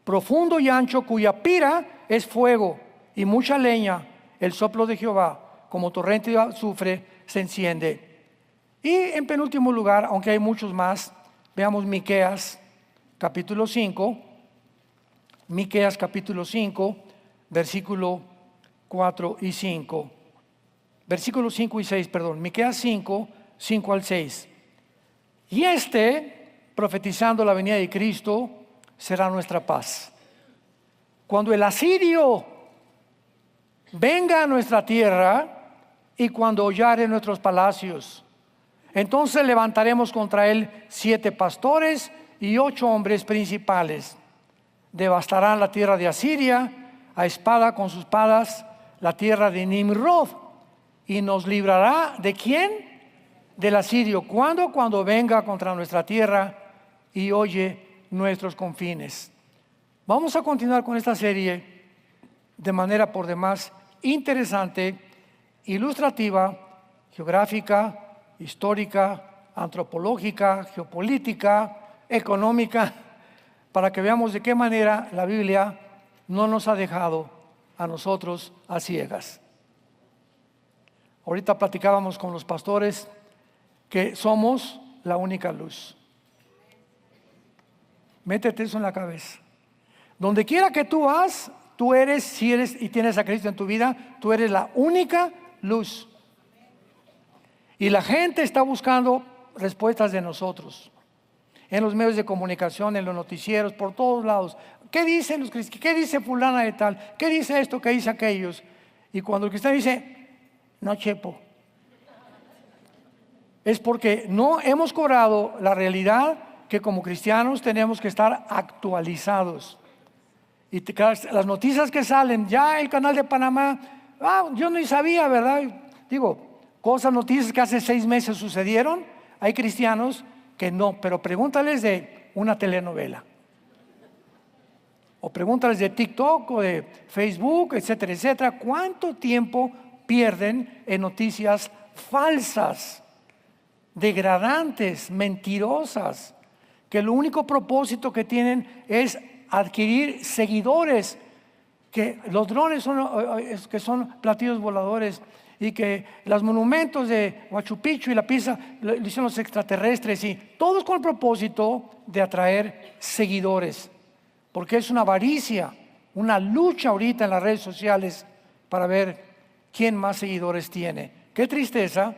profundo y ancho, cuya pira es fuego y mucha leña. El soplo de Jehová, como torrente de azufre, se enciende. Y en penúltimo lugar, aunque hay muchos más, veamos Miqueas capítulo 5. Miqueas capítulo 5, versículo 4 y 5. Versículos 5 y 6, perdón. Miqueas 5, 5 al 6. Y profetizando la venida de Cristo, será nuestra paz. Cuando el asirio venga a nuestra tierra y cuando hollare nuestros palacios, entonces levantaremos contra él 7 pastores y 8 hombres principales. Devastarán la tierra de Asiria a espada con sus espadas, la tierra de Nimrod, y nos librará ¿de quién? Del asirio. ¿Cuándo? Cuando venga contra nuestra tierra y oye nuestros confines. Vamos a continuar con esta serie de manera por demás interesante, ilustrativa, geográfica, histórica, antropológica, geopolítica, económica, para que veamos de qué manera la Biblia no nos ha dejado a nosotros a ciegas. Ahorita platicábamos con los pastores que somos la única luz. Métete eso en la cabeza. Donde quiera que tú vas, tú eres, si eres y tienes a Cristo en tu vida, tú eres la única luz. Y la gente está buscando respuestas de nosotros. En los medios de comunicación, en los noticieros, por todos lados. ¿Qué dicen los cristianos? ¿Qué dice fulana de tal? ¿Qué dice esto? ¿Qué dice aquellos? Y cuando el cristiano dice, no chepo, es porque no hemos cobrado la realidad que como cristianos tenemos que estar actualizados. Y las noticias que salen, ya el canal de Panamá, yo ni sabía, ¿verdad? Digo, noticias que hace 6 meses sucedieron. Hay cristianos que no, pero pregúntales de una telenovela, o pregúntales de TikTok o de Facebook, etcétera, etcétera. ¿Cuánto tiempo pierden en noticias falsas, degradantes, mentirosas, que lo único propósito que tienen es adquirir seguidores? Que los drones son platillos voladores, y que los monumentos de Machu Picchu y la Pisa lo hicieron los extraterrestres, y todos con el propósito de atraer seguidores, porque es una avaricia una lucha ahorita en las redes sociales para ver quién más seguidores tiene. Qué tristeza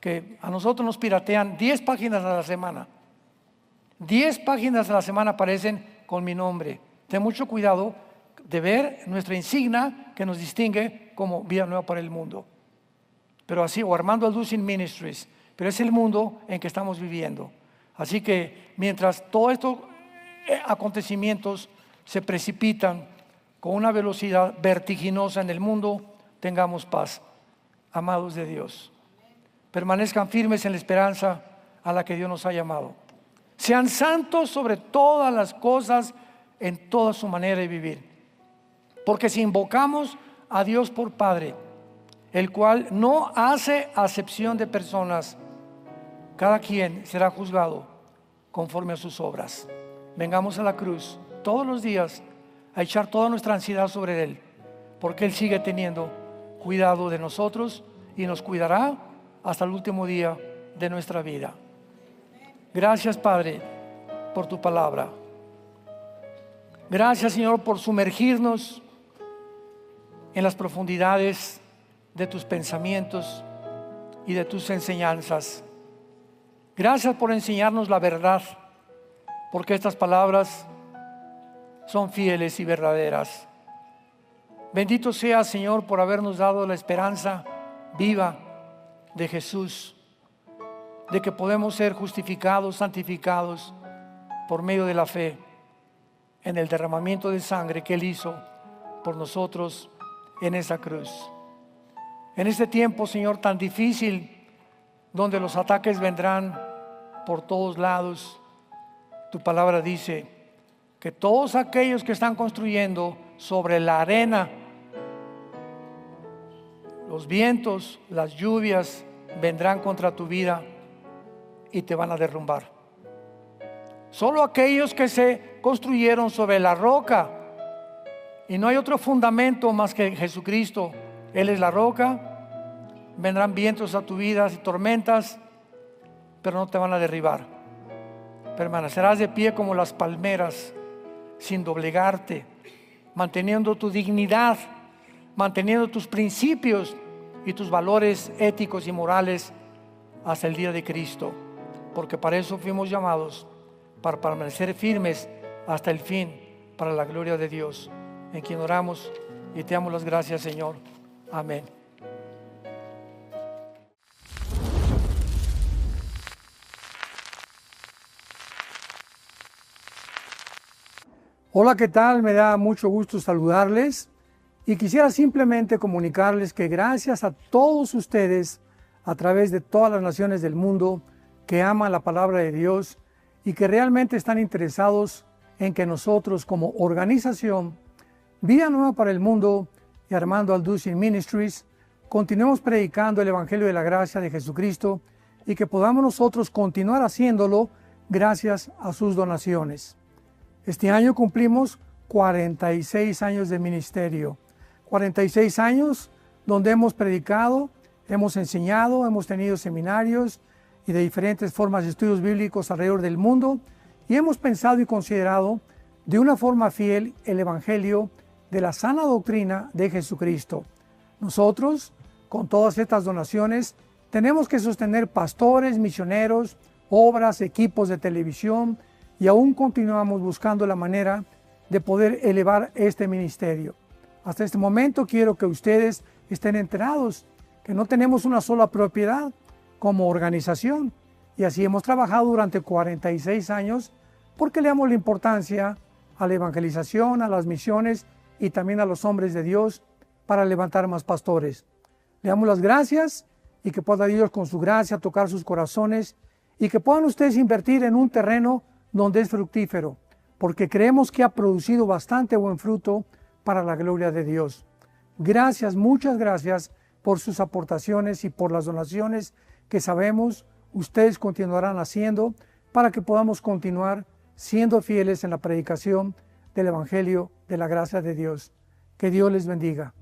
que a nosotros nos piratean 10 páginas a la semana. 10 páginas a la semana aparecen con mi nombre. Ten mucho cuidado de ver nuestra insignia que nos distingue como Vida Nueva para el Mundo. Pero así, o Armando Alducin Ministries. Pero es el mundo en que estamos viviendo. Así que mientras todos estos acontecimientos se precipitan con una velocidad vertiginosa en el mundo, tengamos paz, amados de Dios. Permanezcan firmes en la esperanza a la que Dios nos ha llamado. Sean santos sobre todas las cosas, en toda su manera de vivir. Porque si invocamos a Dios por Padre, el cual no hace acepción de personas, cada quien será juzgado conforme a sus obras. Vengamos a la cruz todos los días a echar toda nuestra ansiedad sobre Él, porque Él sigue teniendo cuidado de nosotros y nos cuidará hasta el último día de nuestra vida. Gracias, Padre, por tu palabra. Gracias, Señor, por sumergirnos en las profundidades de tus pensamientos y de tus enseñanzas. Gracias por enseñarnos la verdad, porque estas palabras son fieles y verdaderas. Bendito sea, Señor, por habernos dado la esperanza viva de Jesús, de que podemos ser justificados, santificados por medio de la fe en el derramamiento de sangre que Él hizo por nosotros en esa cruz. En este tiempo, Señor, tan difícil, donde los ataques vendrán por todos lados, tu palabra dice que todos aquellos que están construyendo sobre la arena, los vientos, las lluvias vendrán contra tu vida y te van a derrumbar. Solo aquellos que se construyeron sobre la roca, y no hay otro fundamento más que Jesucristo, Él es la roca, vendrán vientos a tu vida y tormentas, pero no te van a derribar. Permanecerás de pie como las palmeras, sin doblegarte, manteniendo tu dignidad, manteniendo tus principios y tus valores éticos y morales hasta el día de Cristo, porque para eso fuimos llamados, para permanecer firmes hasta el fin, para la gloria de Dios, en quien oramos y te damos las gracias, Señor. Amén. Hola, ¿qué tal? Me da mucho gusto saludarles y quisiera simplemente comunicarles que gracias a todos ustedes a través de todas las naciones del mundo que aman la palabra de Dios y que realmente están interesados en que nosotros como organización Vida Nueva para el Mundo y Armando Alducin Ministries continuemos predicando el Evangelio de la gracia de Jesucristo y que podamos nosotros continuar haciéndolo gracias a sus donaciones. Este año cumplimos 46 años de ministerio, 46 años donde hemos predicado, hemos enseñado, hemos tenido seminarios y de diferentes formas de estudios bíblicos alrededor del mundo y hemos pensado y considerado de una forma fiel el Evangelio de la sana doctrina de Jesucristo. Nosotros, con todas estas donaciones, tenemos que sostener pastores, misioneros, obras, equipos de televisión y aún continuamos buscando la manera de poder elevar este ministerio. Hasta este momento quiero que ustedes estén enterados que no tenemos una sola propiedad como organización y así hemos trabajado durante 46 años porque le damos la importancia a la evangelización, a las misiones y también a los hombres de Dios para levantar más pastores. Le damos las gracias y que pueda Dios con su gracia tocar sus corazones y que puedan ustedes invertir en un terreno donde es fructífero, porque creemos que ha producido bastante buen fruto para la gloria de Dios. Gracias, muchas gracias por sus aportaciones y por las donaciones que sabemos ustedes continuarán haciendo para que podamos continuar siendo fieles en la predicación del Evangelio de la gracia de Dios. Que Dios les bendiga.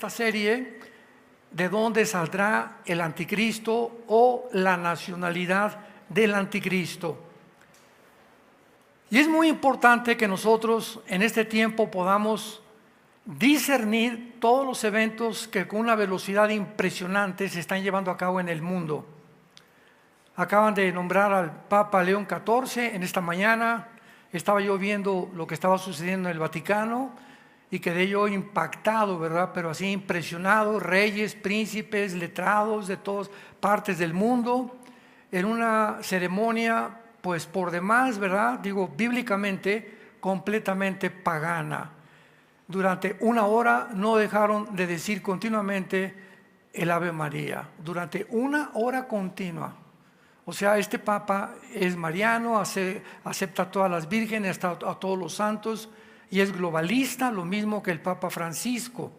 esta serie, ¿de dónde saldrá el anticristo o la nacionalidad del anticristo? Y es muy importante que nosotros en este tiempo podamos discernir todos los eventos que con una velocidad impresionante se están llevando a cabo en el mundo. Acaban de nombrar al Papa León XIV en esta mañana. Estaba yo viendo lo que estaba sucediendo en el Vaticano y quedé yo impactado, ¿verdad? Pero así impresionado, reyes, príncipes, letrados de todas partes del mundo, en una ceremonia, pues por demás, ¿verdad? Digo, bíblicamente, completamente pagana. Durante una hora no dejaron de decir continuamente el Ave María, durante una hora continua. O sea, este Papa es mariano, acepta a todas las vírgenes, a todos los santos, y es globalista, lo mismo que el Papa Francisco.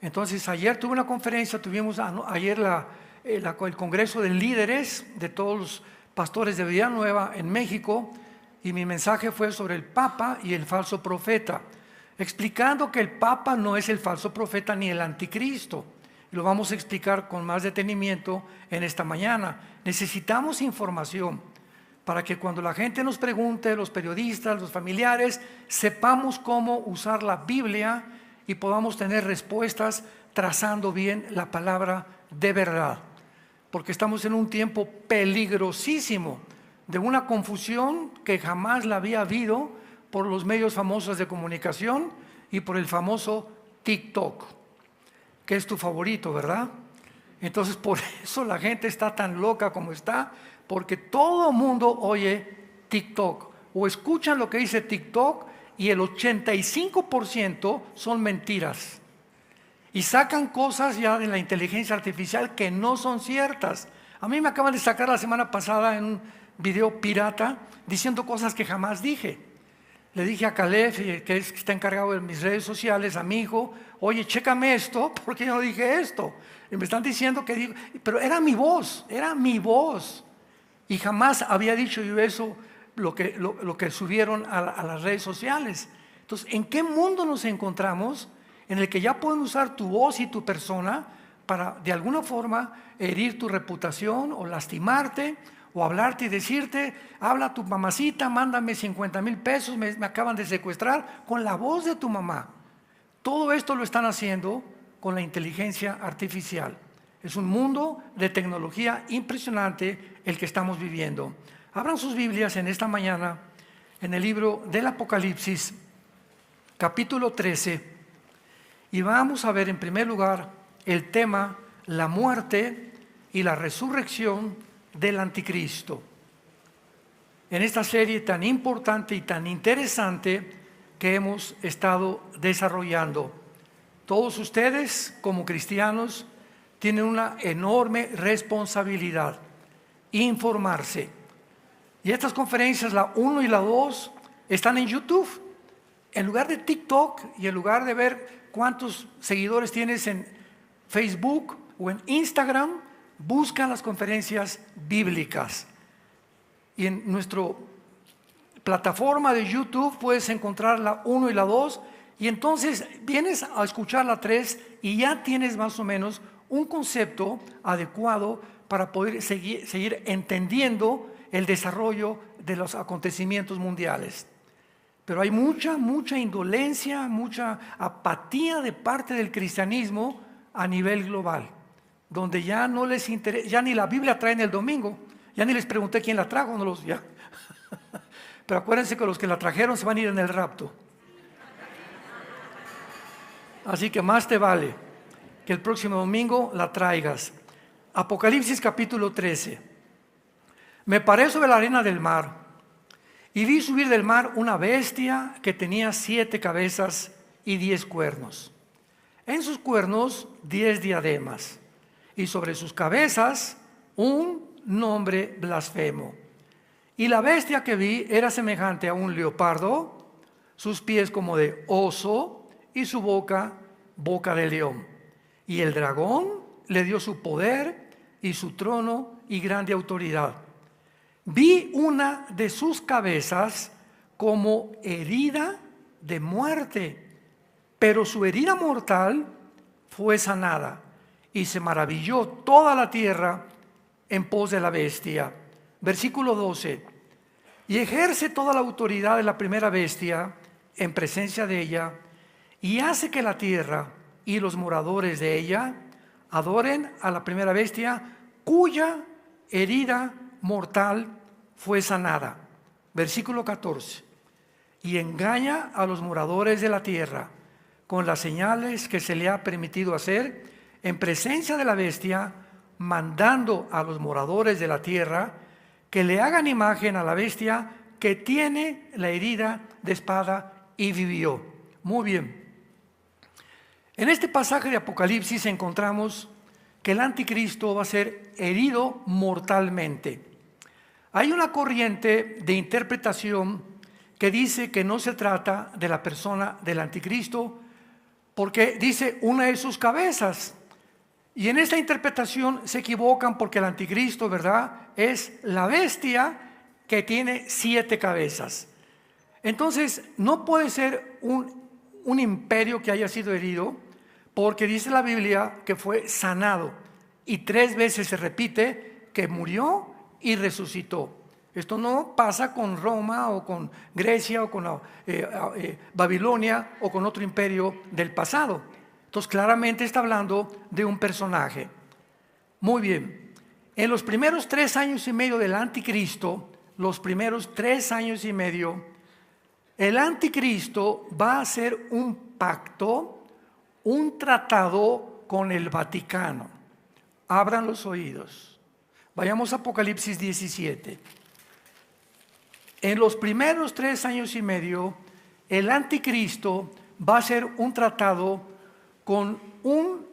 Entonces ayer tuve una conferencia, tuvimos ayer el Congreso de Líderes de todos los pastores de Villanueva en México, y mi mensaje fue sobre el Papa y el falso profeta, explicando que el Papa no es el falso profeta ni el anticristo. Lo vamos a explicar con más detenimiento en esta mañana. Necesitamos información para que cuando la gente nos pregunte, los periodistas, los familiares, sepamos cómo usar la Biblia y podamos tener respuestas trazando bien la palabra de verdad. Porque estamos en un tiempo peligrosísimo de una confusión que jamás la había habido por los medios famosos de comunicación y por el famoso TikTok, que es tu favorito, ¿verdad? Entonces por eso la gente está tan loca como está, porque todo mundo oye TikTok o escuchan lo que dice TikTok y el 85% son mentiras. Y sacan cosas ya de la inteligencia artificial que no son ciertas. A mí me acaban de sacar la semana pasada en un video pirata diciendo cosas que jamás dije. Le dije a Caleb, que está encargado de mis redes sociales, a mi hijo, oye, chécame esto, porque yo no dije esto. Y me están diciendo que digo, pero era mi voz. Y jamás había dicho yo eso, lo que subieron a las redes sociales. Entonces, ¿en qué mundo nos encontramos en el que ya pueden usar tu voz y tu persona para de alguna forma herir tu reputación o lastimarte o hablarte y decirte, habla a tu mamacita, mándame 50,000 pesos, me acaban de secuestrar, con la voz de tu mamá? Todo esto lo están haciendo con la inteligencia artificial. Es un mundo de tecnología impresionante el que estamos viviendo. Abran sus Biblias en esta mañana en el libro del Apocalipsis, capítulo 13, y vamos a ver en primer lugar el tema, la muerte y la resurrección del anticristo. En esta serie tan importante y tan interesante que hemos estado desarrollando, todos ustedes como cristianos tienen una enorme responsabilidad: informarse. Y estas conferencias, la 1 y la 2, están en YouTube. En lugar de TikTok y en lugar de ver cuántos seguidores tienes en Facebook o en Instagram, busca las conferencias bíblicas. Y en nuestra plataforma de YouTube puedes encontrar la 1 y la 2, y entonces vienes a escuchar la 3 y ya tienes más o menos un concepto adecuado para poder seguir entendiendo el desarrollo de los acontecimientos mundiales. Pero hay mucha indolencia, mucha apatía de parte del cristianismo a nivel global, donde ya no les interesa, ya ni la Biblia traen el domingo, ya ni les pregunté quién la trajo, ya. Pero acuérdense que los que la trajeron se van a ir en el rapto. Así que más te vale que el próximo domingo la traigas. Apocalipsis capítulo 13. Me paré sobre la arena del mar y vi subir del mar una bestia que tenía 7 cabezas y 10 cuernos. En sus cuernos 10 diademas y sobre sus cabezas un nombre blasfemo. Y la bestia que vi era semejante a un leopardo, sus pies como de oso y su boca de león. Y el dragón le dio su poder y su trono y grande autoridad. Vi una de sus cabezas como herida de muerte, pero su herida mortal fue sanada, y se maravilló toda la tierra en pos de la bestia. Versículo 12. Y ejerce toda la autoridad de la primera bestia en presencia de ella, y hace que la tierra y los moradores de ella adoren a la primera bestia, cuya herida mortal fue sanada. Versículo 14. Y engaña a los moradores de la tierra con las señales que se le ha permitido hacer en presencia de la bestia, mandando a los moradores de la tierra que le hagan imagen a la bestia que tiene la herida de espada y vivió. Muy bien. En este pasaje de Apocalipsis encontramos que el anticristo va a ser herido mortalmente. Hay una corriente de interpretación que dice que no se trata de la persona del anticristo, porque dice una de sus cabezas. Y en esta interpretación se equivocan, porque el anticristo, ¿verdad?, es la bestia que tiene 7 cabezas. Entonces no puede ser un imperio que haya sido herido, porque dice la Biblia que fue sanado, y 3 veces se repite que murió y resucitó. Esto no pasa con Roma o con Grecia o con Babilonia o con otro imperio del pasado. Entonces claramente está hablando de un personaje. Muy bien. En los primeros 3 años y medio del anticristo, los primeros 3 años y medio, el anticristo va a hacer un pacto, un tratado con el Vaticano. Abran los oídos. Vayamos a Apocalipsis 17. En los primeros 3 años y medio, el anticristo va a hacer un tratado con un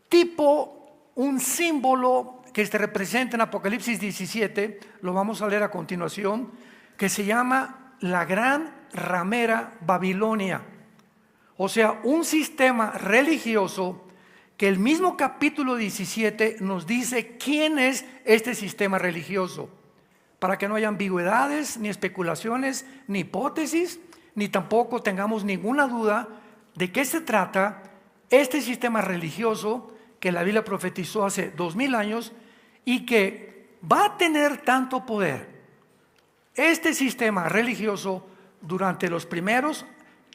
tipo, un símbolo que se representa en Apocalipsis 17, lo vamos a leer a continuación, que se llama la gran ramera Babilonia. O sea, un sistema religioso que el mismo capítulo 17 nos dice quién es este sistema religioso, para que no haya ambigüedades, ni especulaciones, ni hipótesis, ni tampoco tengamos ninguna duda de qué se trata este sistema religioso que la Biblia profetizó hace 2000 años y que va a tener tanto poder. Este sistema religioso durante los primeros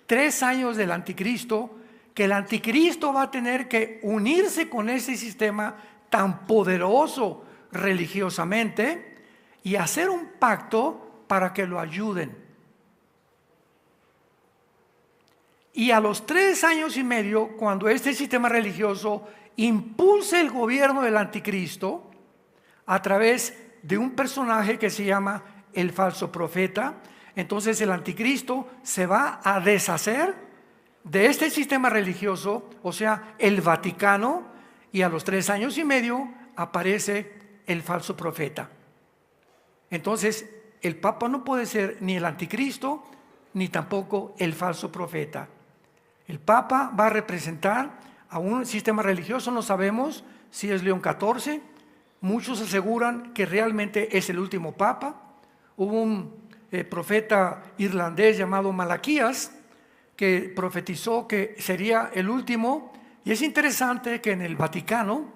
3 años del anticristo, que el anticristo va a tener que unirse con ese sistema tan poderoso religiosamente y hacer un pacto para que lo ayuden. Y a los 3 años y medio, cuando este sistema religioso impulse el gobierno del anticristo a través de un personaje que se llama el falso profeta, entonces el anticristo se va a deshacer de este sistema religioso, o sea, el Vaticano, y a los 3 años y medio aparece el falso profeta. Entonces el Papa no puede ser ni el anticristo ni tampoco el falso profeta. El Papa va a representar a un sistema religioso, no sabemos si es León XIV, muchos aseguran que realmente es el último Papa. Hubo un profeta irlandés llamado Malaquías que profetizó que sería el último, y es interesante que en el Vaticano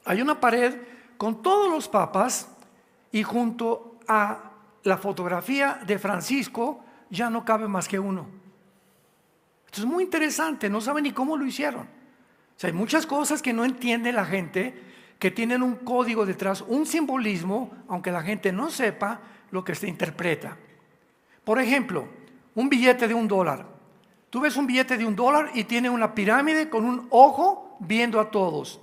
hay una pared con todos los papas, y junto a la fotografía de Francisco ya no cabe más que uno. Esto es muy interesante, no saben ni cómo lo hicieron. O sea, hay muchas cosas que no entiende la gente, que tienen un código detrás, un simbolismo, aunque la gente no sepa lo que se interpreta. Por ejemplo, un billete de $1. Tú ves un billete de $1 y tiene una pirámide con un ojo viendo a todos.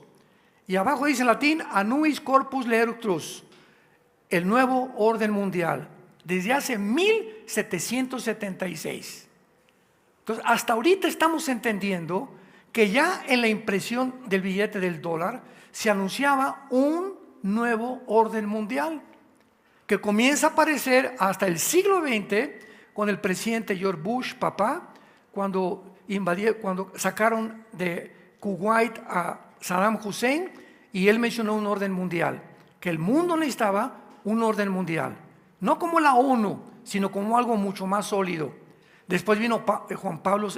Y abajo dice en latín, Annuis Corpus Leertrus, el nuevo orden mundial, desde hace 1776. Entonces, hasta ahorita estamos entendiendo que ya en la impresión del billete del $1 se anunciaba un nuevo orden mundial, que comienza a aparecer hasta el siglo XX con el presidente George Bush, papá, cuando sacaron de Kuwait a Saddam Hussein, y él mencionó un orden mundial, que el mundo necesitaba un orden mundial, no como la ONU, sino como algo mucho más sólido. Después vino Juan Pablo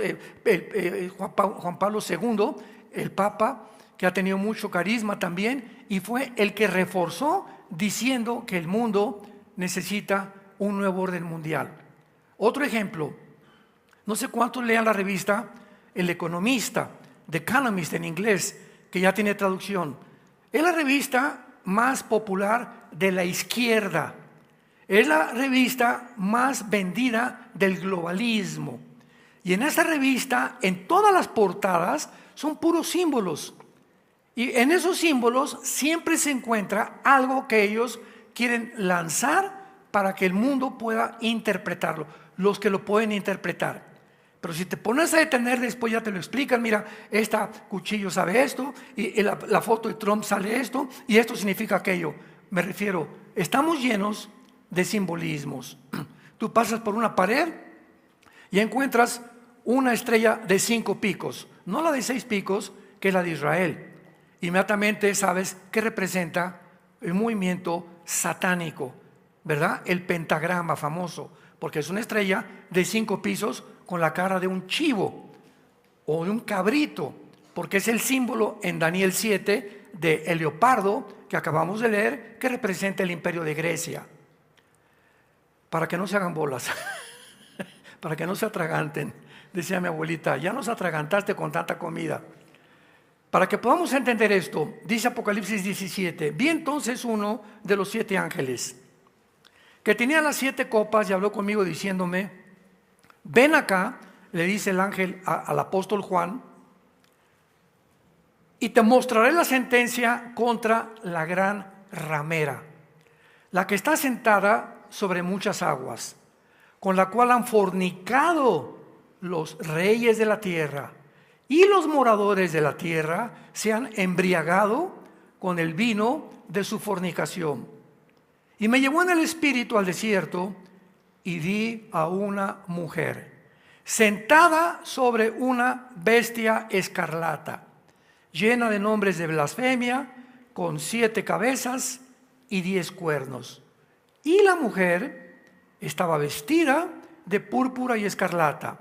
II, el Papa, que ha tenido mucho carisma también, y fue el que reforzó diciendo que el mundo necesita un nuevo orden mundial. Otro ejemplo, no sé cuántos lean la revista El Economista, The Economist en inglés, que ya tiene traducción. Es la revista más popular de la izquierda. Es la revista más vendida del globalismo. Y en esa revista, en todas las portadas, son puros símbolos. Y en esos símbolos siempre se encuentra algo que ellos quieren lanzar para que el mundo pueda interpretarlo, los que lo pueden interpretar. Pero si te pones a detener, después ya te lo explican. Mira, este cuchillo sabe esto, y la foto de Trump sale esto, y esto significa aquello. Me refiero, estamos llenos de simbolismos. Tú pasas por una pared y encuentras una estrella de 5 picos, no la de 6 picos, que es la de Israel. Inmediatamente sabes que representa el movimiento satánico, ¿verdad? El pentagrama famoso, porque es una estrella de 5 pisos con la cara de un chivo o de un cabrito, porque es el símbolo en Daniel 7 de el leopardo que acabamos de leer, que representa el imperio de Grecia. Para que no se hagan bolas, para que no se atraganten, decía mi abuelita, ya nos atragantaste con tanta comida. Para que podamos entender esto, dice Apocalipsis 17, vi entonces uno de los 7 ángeles, que tenía las 7 copas y habló conmigo diciéndome, ven acá, le dice el ángel al apóstol Juan, y te mostraré la sentencia contra la gran ramera, la que está sentada sobre muchas aguas, con la cual han fornicado los reyes de la tierra, y los moradores de la tierra se han embriagado con el vino de su fornicación. Y me llevó en el espíritu al desierto y vi a una mujer sentada sobre una bestia escarlata, llena de nombres de blasfemia, con 7 cabezas y 10 cuernos. Y la mujer estaba vestida de púrpura y escarlata,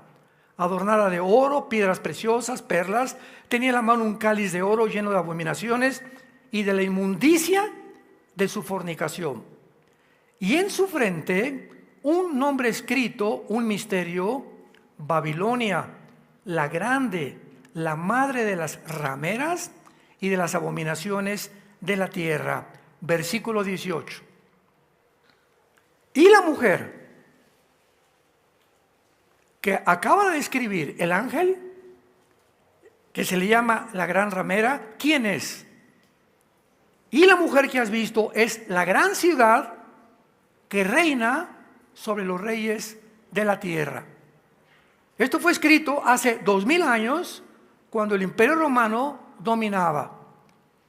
adornada de oro, piedras preciosas, perlas. Tenía en la mano un cáliz de oro lleno de abominaciones y de la inmundicia de su fornicación. Y en su frente un nombre escrito, un misterio: Babilonia, la grande, la madre de las rameras y de las abominaciones de la tierra. Versículo 18. Y la mujer que acaba de escribir el ángel, que se le llama la gran ramera, ¿quién es? Y la mujer que has visto es la gran ciudad que reina sobre los reyes de la tierra. Esto fue escrito hace 2000 años, cuando el Imperio Romano dominaba.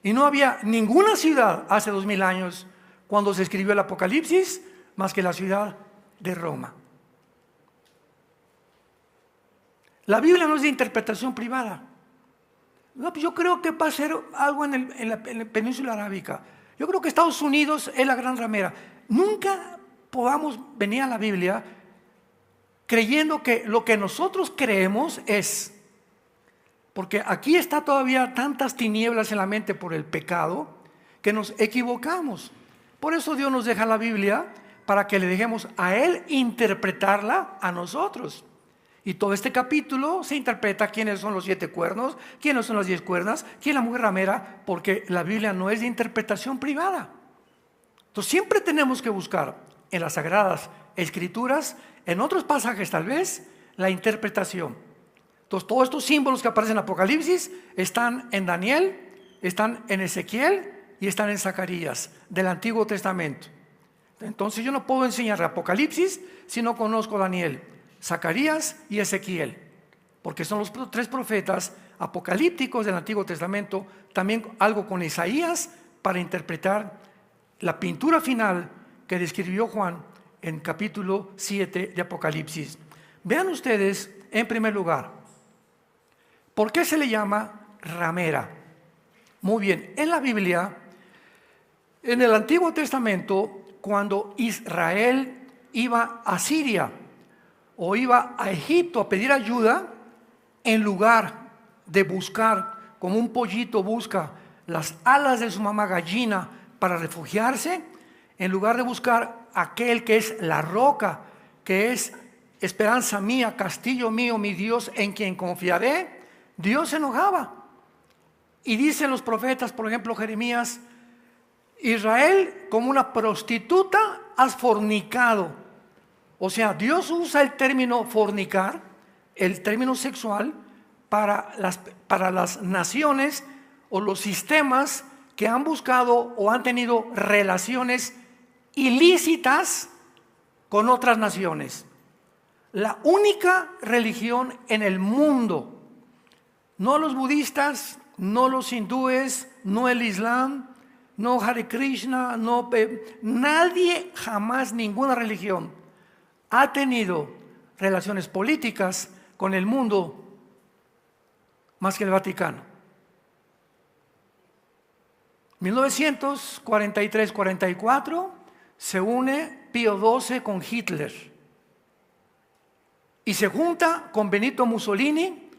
Y no había ninguna ciudad hace 2000 años, cuando se escribió el Apocalipsis, más que la ciudad de Roma. La Biblia no es de interpretación privada. No, pues yo creo que va a ser algo en la península arábica. Yo creo que Estados Unidos es la gran ramera. Nunca podamos venir a la Biblia creyendo que lo que nosotros creemos es. Porque aquí está todavía tantas tinieblas en la mente por el pecado que nos equivocamos. Por eso Dios nos deja la Biblia, para que le dejemos a Él interpretarla a nosotros. Y todo este capítulo se interpreta quiénes son los 7 cuernos, quiénes son las 10 cuernas, quién es la mujer ramera, porque la Biblia no es de interpretación privada. Entonces siempre tenemos que buscar en las Sagradas Escrituras, en otros pasajes tal vez, la interpretación. Entonces todos estos símbolos que aparecen en Apocalipsis están en Daniel, están en Ezequiel y están en Zacarías del Antiguo Testamento. Entonces yo no puedo enseñar Apocalipsis si no conozco Daniel, Zacarías y Ezequiel, porque son los 3 profetas apocalípticos del Antiguo Testamento. También algo con Isaías para interpretar la pintura final que describió Juan en capítulo 7 de Apocalipsis. Vean ustedes, en primer lugar, ¿por qué se le llama ramera? Muy bien, en la Biblia, en el Antiguo Testamento, cuando Israel iba a Siria o iba a Egipto a pedir ayuda, en lugar de buscar, como un pollito busca las alas de su mamá gallina para refugiarse, en lugar de buscar aquel que es la roca, que es esperanza mía, castillo mío, mi Dios en quien confiaré, Dios se enojaba. Y dicen los profetas, por ejemplo Jeremías: Israel, como una prostituta has fornicado. O sea, Dios usa el término fornicar, el término sexual, para las naciones o los sistemas que han buscado o han tenido relaciones ilícitas con otras naciones. La única religión en el mundo, no los budistas, no los hindúes, no el Islam, no Hare Krishna, nadie, jamás, ninguna religión ha tenido relaciones políticas con el mundo más que el Vaticano. 1943-44 se une Pío XII con Hitler y se junta con Benito Mussolini,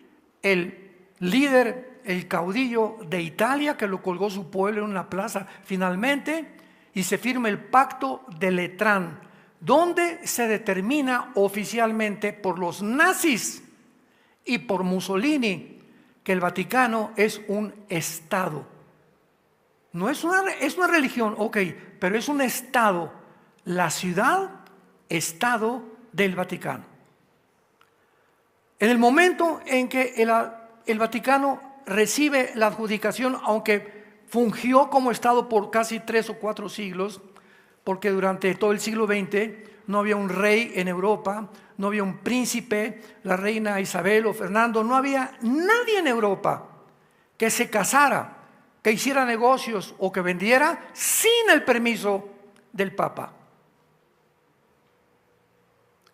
el líder, el caudillo de Italia, que lo colgó su pueblo en una plaza finalmente, y se firma el Pacto de Letrán, donde se determina oficialmente por los nazis y por Mussolini que el Vaticano es un Estado. No es una religión, ok, pero es un Estado, la ciudad-Estado del Vaticano. En el momento en que el Vaticano recibe la adjudicación, aunque fungió como Estado por casi 3 o 4 siglos, porque durante todo el siglo XX no había un rey en Europa, no había un príncipe, la reina Isabel o Fernando, no había nadie en Europa que se casara, que hiciera negocios o que vendiera sin el permiso del Papa.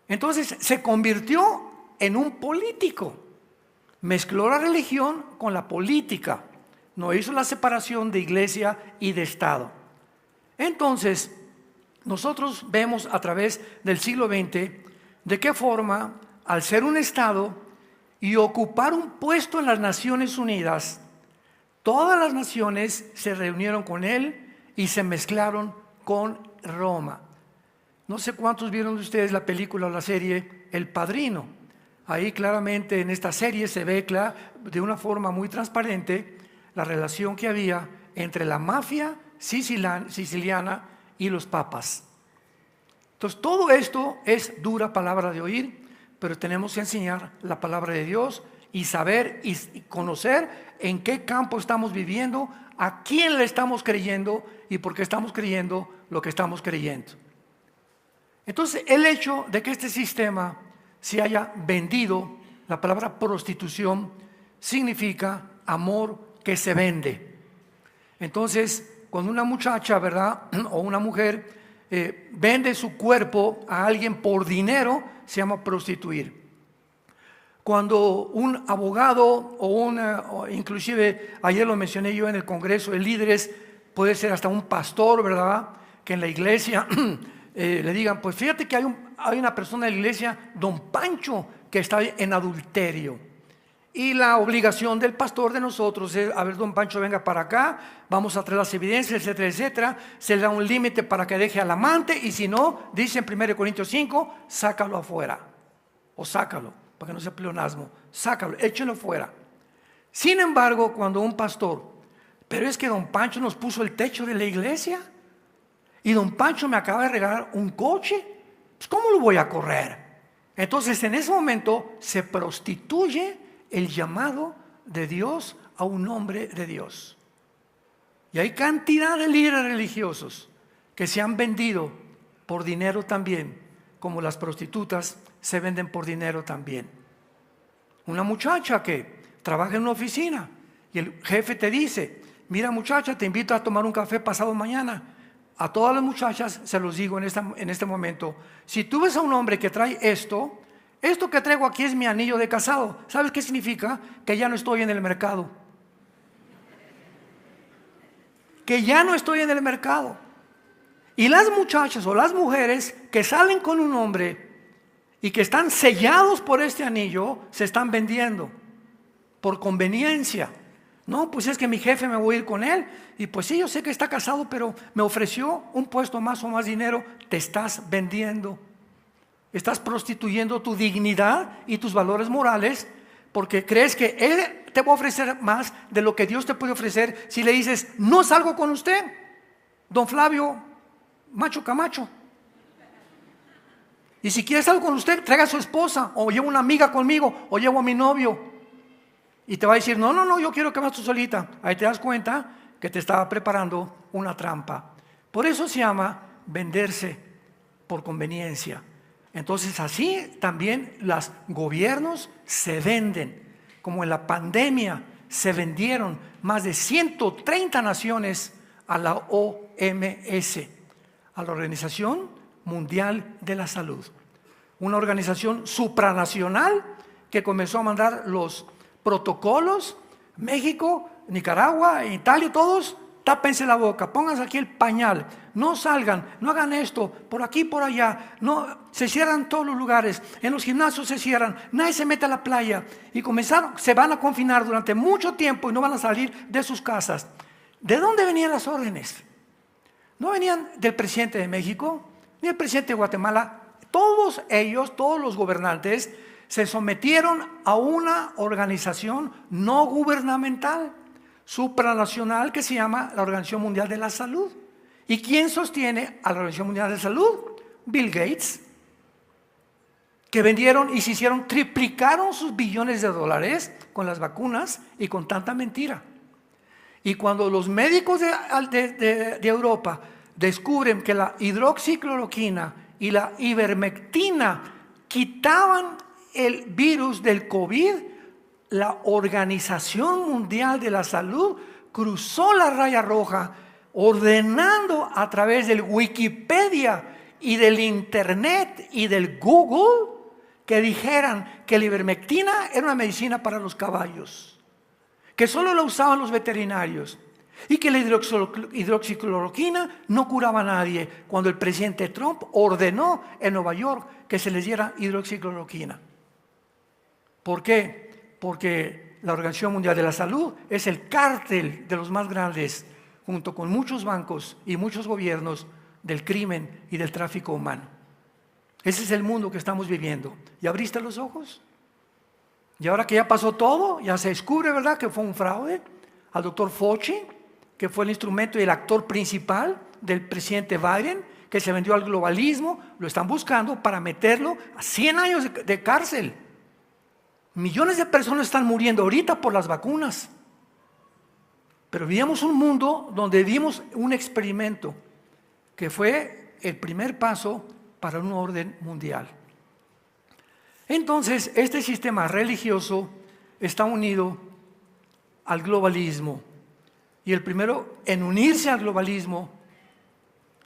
Entonces se convirtió en un político, mezcló la religión con la política, no hizo la separación de iglesia y de Estado. Entonces, nosotros vemos a través del siglo XX de qué forma, al ser un Estado y ocupar un puesto en las Naciones Unidas, todas las naciones se reunieron con él y se mezclaron con Roma. No sé cuántos vieron de ustedes la película o la serie El Padrino. Ahí claramente en esta serie se ve de una forma muy transparente la relación que había entre la mafia siciliana y los papas. Entonces todo esto es dura palabra de oír, pero tenemos que enseñar la palabra de Dios y saber y conocer en qué campo estamos viviendo, a quién le estamos creyendo y por qué estamos creyendo lo que estamos creyendo. Entonces el hecho de que este sistema se haya vendido, la palabra prostitución significa amor que se vende. Entonces cuando una muchacha, ¿verdad?, o una mujer vende su cuerpo a alguien por dinero, se llama prostituir. Cuando un abogado o inclusive ayer lo mencioné yo en el Congreso de Líderes, puede ser hasta un pastor, ¿verdad?, que en la iglesia le digan: pues fíjate que hay una persona en la iglesia, don Pancho, que está en adulterio. Y la obligación del pastor de nosotros es: a ver, don Pancho, venga para acá, vamos a traer las evidencias, etcétera, etcétera. Se le da un límite para que deje al amante, y si no, dice en 1 Corintios 5, sácalo afuera, o sácalo, para que no sea pleonasmo, sácalo, échalo fuera. Sin embargo, cuando un pastor: pero es que don Pancho nos puso el techo de la iglesia, y don Pancho me acaba de regalar un coche, pues ¿cómo lo voy a correr? Entonces en ese momento se prostituye el llamado de Dios a un hombre de Dios. Y hay cantidad de líderes religiosos que se han vendido por dinero también, como las prostitutas se venden por dinero también. Una muchacha que trabaja en una oficina y el jefe te dice: mira, muchacha, te invito a tomar un café pasado mañana. A todas las muchachas se los digo en este momento: si tú ves a un hombre que trae esto que traigo aquí es mi anillo de casado. ¿Sabes qué significa? Que ya no estoy en el mercado. Que ya no estoy en el mercado. Y las muchachas o las mujeres que salen con un hombre y que están sellados por este anillo, se están vendiendo por conveniencia. No, pues es que mi jefe, me voy a ir con él, y pues sí, yo sé que está casado, pero me ofreció un puesto más o más dinero. Te estás vendiendo, estás prostituyendo tu dignidad y tus valores morales, porque crees que él te va a ofrecer más de lo que Dios te puede ofrecer si le dices: no salgo con usted, don Flavio Macho Camacho, y si quieres algo con usted, traiga a su esposa, o llevo una amiga conmigo, o llevo a mi novio. Y te va a decir: no, yo quiero que vas tú solita. Ahí te das cuenta que te estaba preparando una trampa. Por eso se llama venderse por conveniencia. Entonces así también los gobiernos se venden. Como en la pandemia se vendieron más de 130 naciones a la OMS, a la Organización Mundial de la Salud. Una organización supranacional que comenzó a mandar los protocolos. México, Nicaragua, Italia, todos, tápense la boca, pónganse aquí el pañal, no salgan, no hagan esto, por aquí, por allá, no, se cierran todos los lugares, en los gimnasios se cierran, nadie se mete a la playa, y se van a confinar durante mucho tiempo y no van a salir de sus casas. ¿De dónde venían las órdenes? No venían del presidente de México, ni del presidente de Guatemala. Todos ellos, todos los gobernantes, se sometieron a una organización no gubernamental, supranacional, que se llama la Organización Mundial de la Salud. ¿Y quién sostiene a la Organización Mundial de la Salud? Bill Gates, que vendieron y se hicieron, triplicaron sus billones de dólares con las vacunas y con tanta mentira. Y cuando los médicos de Europa descubren que la hidroxicloroquina y la ivermectina quitaban el virus del COVID, la Organización Mundial de la Salud cruzó la raya roja, ordenando a través del Wikipedia y del Internet y del Google que dijeran que la ivermectina era una medicina para los caballos, que solo la usaban los veterinarios, y que la hidroxicloroquina no curaba a nadie, cuando el presidente Trump ordenó en Nueva York que se les diera hidroxicloroquina. ¿Por qué? Porque la Organización Mundial de la Salud es el cártel de los más grandes, junto con muchos bancos y muchos gobiernos, del crimen y del tráfico humano. Ese es el mundo que estamos viviendo. ¿Ya abriste los ojos? Y ahora que ya pasó todo, ya se descubre, ¿verdad?, que fue un fraude. Al doctor Fauci, que fue el instrumento y el actor principal del presidente Biden, que se vendió al globalismo, lo están buscando para meterlo a 100 años de cárcel. Millones de personas están muriendo ahorita por las vacunas. Pero vivíamos un mundo donde vimos un experimento que fue el primer paso para un orden mundial. Entonces, este sistema religioso está unido al globalismo. Y el primero en unirse al globalismo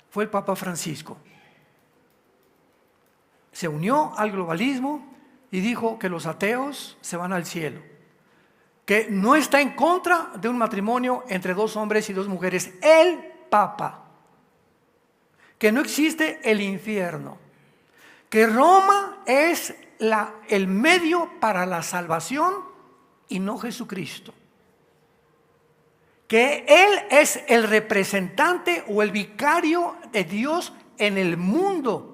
fue el Papa Francisco. Se unió al globalismo y dijo que los ateos se van al cielo, que no está en contra de un matrimonio entre dos hombres y dos mujeres, el Papa, que no existe el infierno, que Roma es el medio para la salvación y no Jesucristo, que Él es el representante o el vicario de Dios en el mundo,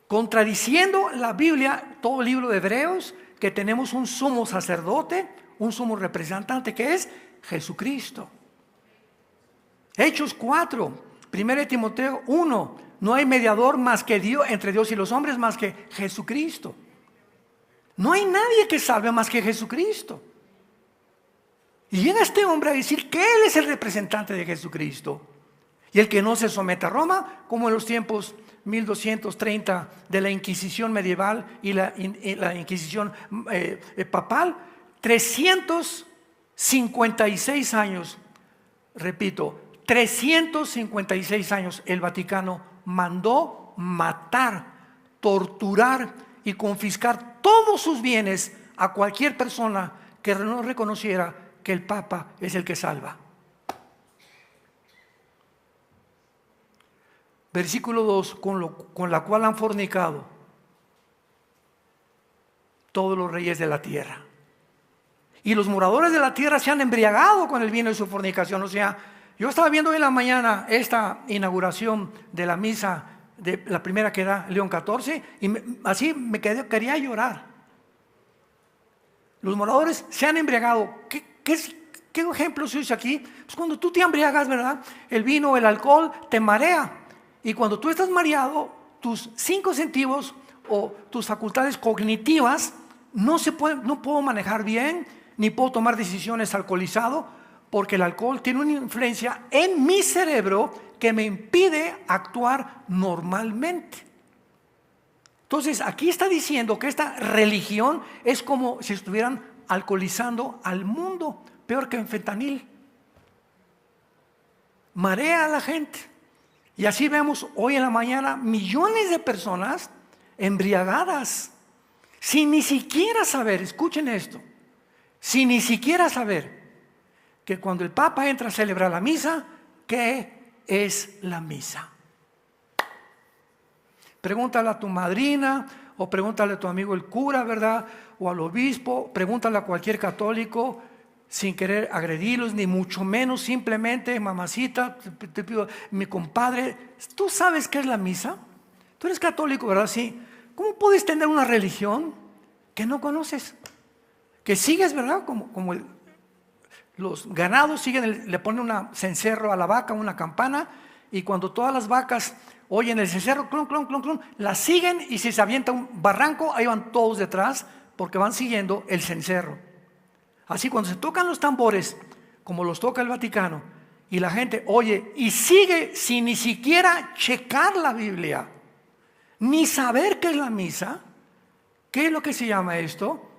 contradiciendo la Biblia, todo el libro de Hebreos, que tenemos un sumo sacerdote, un sumo representante, que es Jesucristo. Hechos 4, 1 Timoteo 1, no hay mediador más que Dios, entre Dios y los hombres, más que Jesucristo. No hay nadie que salve más que Jesucristo. Y viene este hombre a decir que Él es el representante de Jesucristo. Y el que no se somete a Roma, como en los tiempos 1230 de la Inquisición medieval y la Inquisición papal, 356 años, repito, 356 años el Vaticano mandó matar, torturar y confiscar todos sus bienes a cualquier persona que no reconociera que el Papa es el que salva. Versículo 2, con la cual han fornicado todos los reyes de la tierra. Y los moradores de la tierra se han embriagado con el vino de su fornicación. O sea, yo estaba viendo hoy en la mañana esta inauguración de la misa, de la primera que da León XIV, y así me quería llorar. Los moradores se han embriagado. ¿Qué ejemplo se usa aquí? Pues cuando tú te embriagas, ¿verdad? El vino, el alcohol te marea. Y cuando tú estás mareado, tus 5 sentidos o tus facultades cognitivas no puedo manejar bien, ni puedo tomar decisiones alcoholizado, porque el alcohol tiene una influencia en mi cerebro que me impide actuar normalmente. Entonces, aquí está diciendo que esta religión es como si estuvieran alcoholizando al mundo, peor que en fentanil. Marea a la gente. Y así vemos hoy en la mañana millones de personas embriagadas, sin ni siquiera saber, escuchen esto, sin ni siquiera saber que cuando el Papa entra a celebrar la misa, ¿qué es la misa? Pregúntale a tu madrina o pregúntale a tu amigo el cura, ¿verdad? O al obispo, pregúntale a cualquier católico sin querer agredirlos, ni mucho menos, simplemente, mamacita, te pido, mi compadre, ¿tú sabes qué es la misa? Tú eres católico, ¿verdad? Sí. ¿Cómo puedes tener una religión que no conoces? Que sigues, ¿verdad? Como los ganados siguen, le ponen un cencerro a la vaca, una campana, y cuando todas las vacas oyen el cencerro, clon, clon, clon, clon, la siguen, y si se avienta un barranco, ahí van todos detrás, porque van siguiendo el cencerro. Así cuando se tocan los tambores, como los toca el Vaticano, y la gente oye y sigue sin ni siquiera checar la Biblia, ni saber qué es la misa, ¿qué es lo que se llama esto?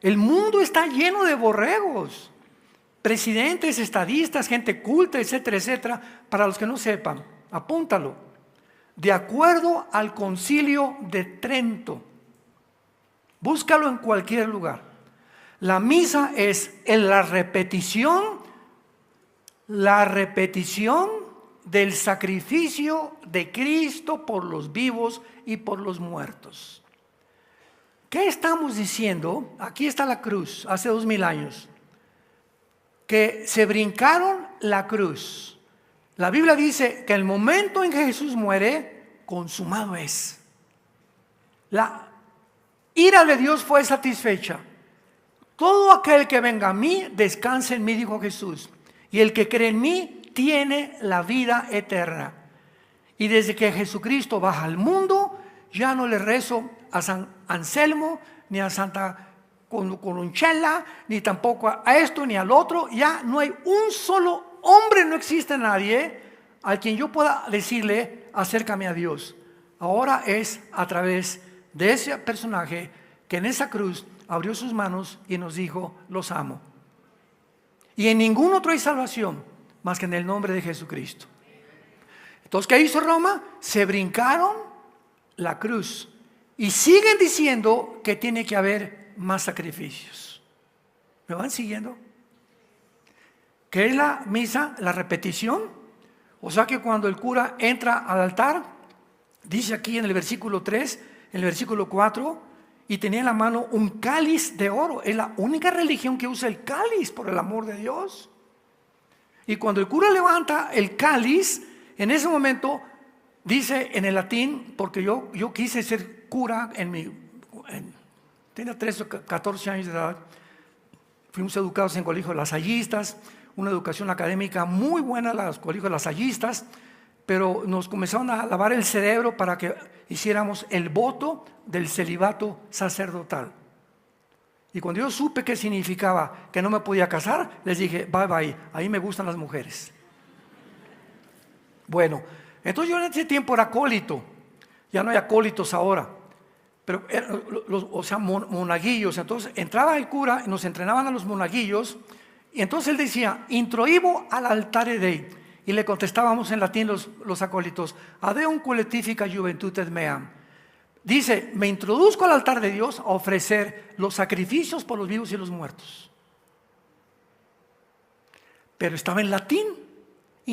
El mundo está lleno de borregos, presidentes, estadistas, gente culta, etcétera, etcétera. Para los que no sepan, apúntalo. De acuerdo al Concilio de Trento, búscalo en cualquier lugar. La misa es la repetición del sacrificio de Cristo por los vivos y por los muertos. ¿Qué estamos diciendo? Aquí está la cruz, hace 2000 años. Que se brincaron la cruz. La Biblia dice que el momento en que Jesús muere, consumado es. La ira de Dios fue satisfecha. Todo aquel que venga a mí, descanse en mí, dijo Jesús. Y el que cree en mí, tiene la vida eterna. Y desde que Jesucristo baja al mundo, ya no le rezo a San Anselmo, ni a Santa Colunchela, ni tampoco a esto, ni al otro. Ya no hay un solo hombre, no existe nadie al quien yo pueda decirle, acércame a Dios. Ahora es a través de ese personaje que en esa cruz abrió sus manos y nos dijo, los amo. Y en ningún otro hay salvación más que en el nombre de Jesucristo. Entonces, ¿qué hizo Roma? Se brincaron la cruz y siguen diciendo que tiene que haber más sacrificios. ¿Me van siguiendo? ¿Qué es la misa? La repetición. O sea que cuando el cura entra al altar, dice aquí en el versículo 3, en el versículo 4, y tenía en la mano un cáliz de oro. Es la única religión que usa el cáliz, por el amor de Dios. Y cuando el cura levanta el cáliz, en ese momento dice en el latín, porque yo quise ser cura tenía 13 o 14 años de edad. Fuimos educados en colegio de lasallistas, una educación académica muy buena, los colegios lasallistas, pero nos comenzaron a lavar el cerebro para que hiciéramos el voto del celibato sacerdotal. Y cuando yo supe qué significaba que no me podía casar, les dije, bye bye, ahí me gustan las mujeres. Bueno, entonces yo en ese tiempo era acólito, ya no hay acólitos ahora, pero monaguillos. Entonces entraba el cura y nos entrenaban a los monaguillos, y entonces él decía, introibo al altare Dei. Y le contestábamos en latín los acólitos, Adeum collectifica juventudes meam. Dice, me introduzco al altar de Dios a ofrecer los sacrificios por los vivos y los muertos. Pero estaba en latín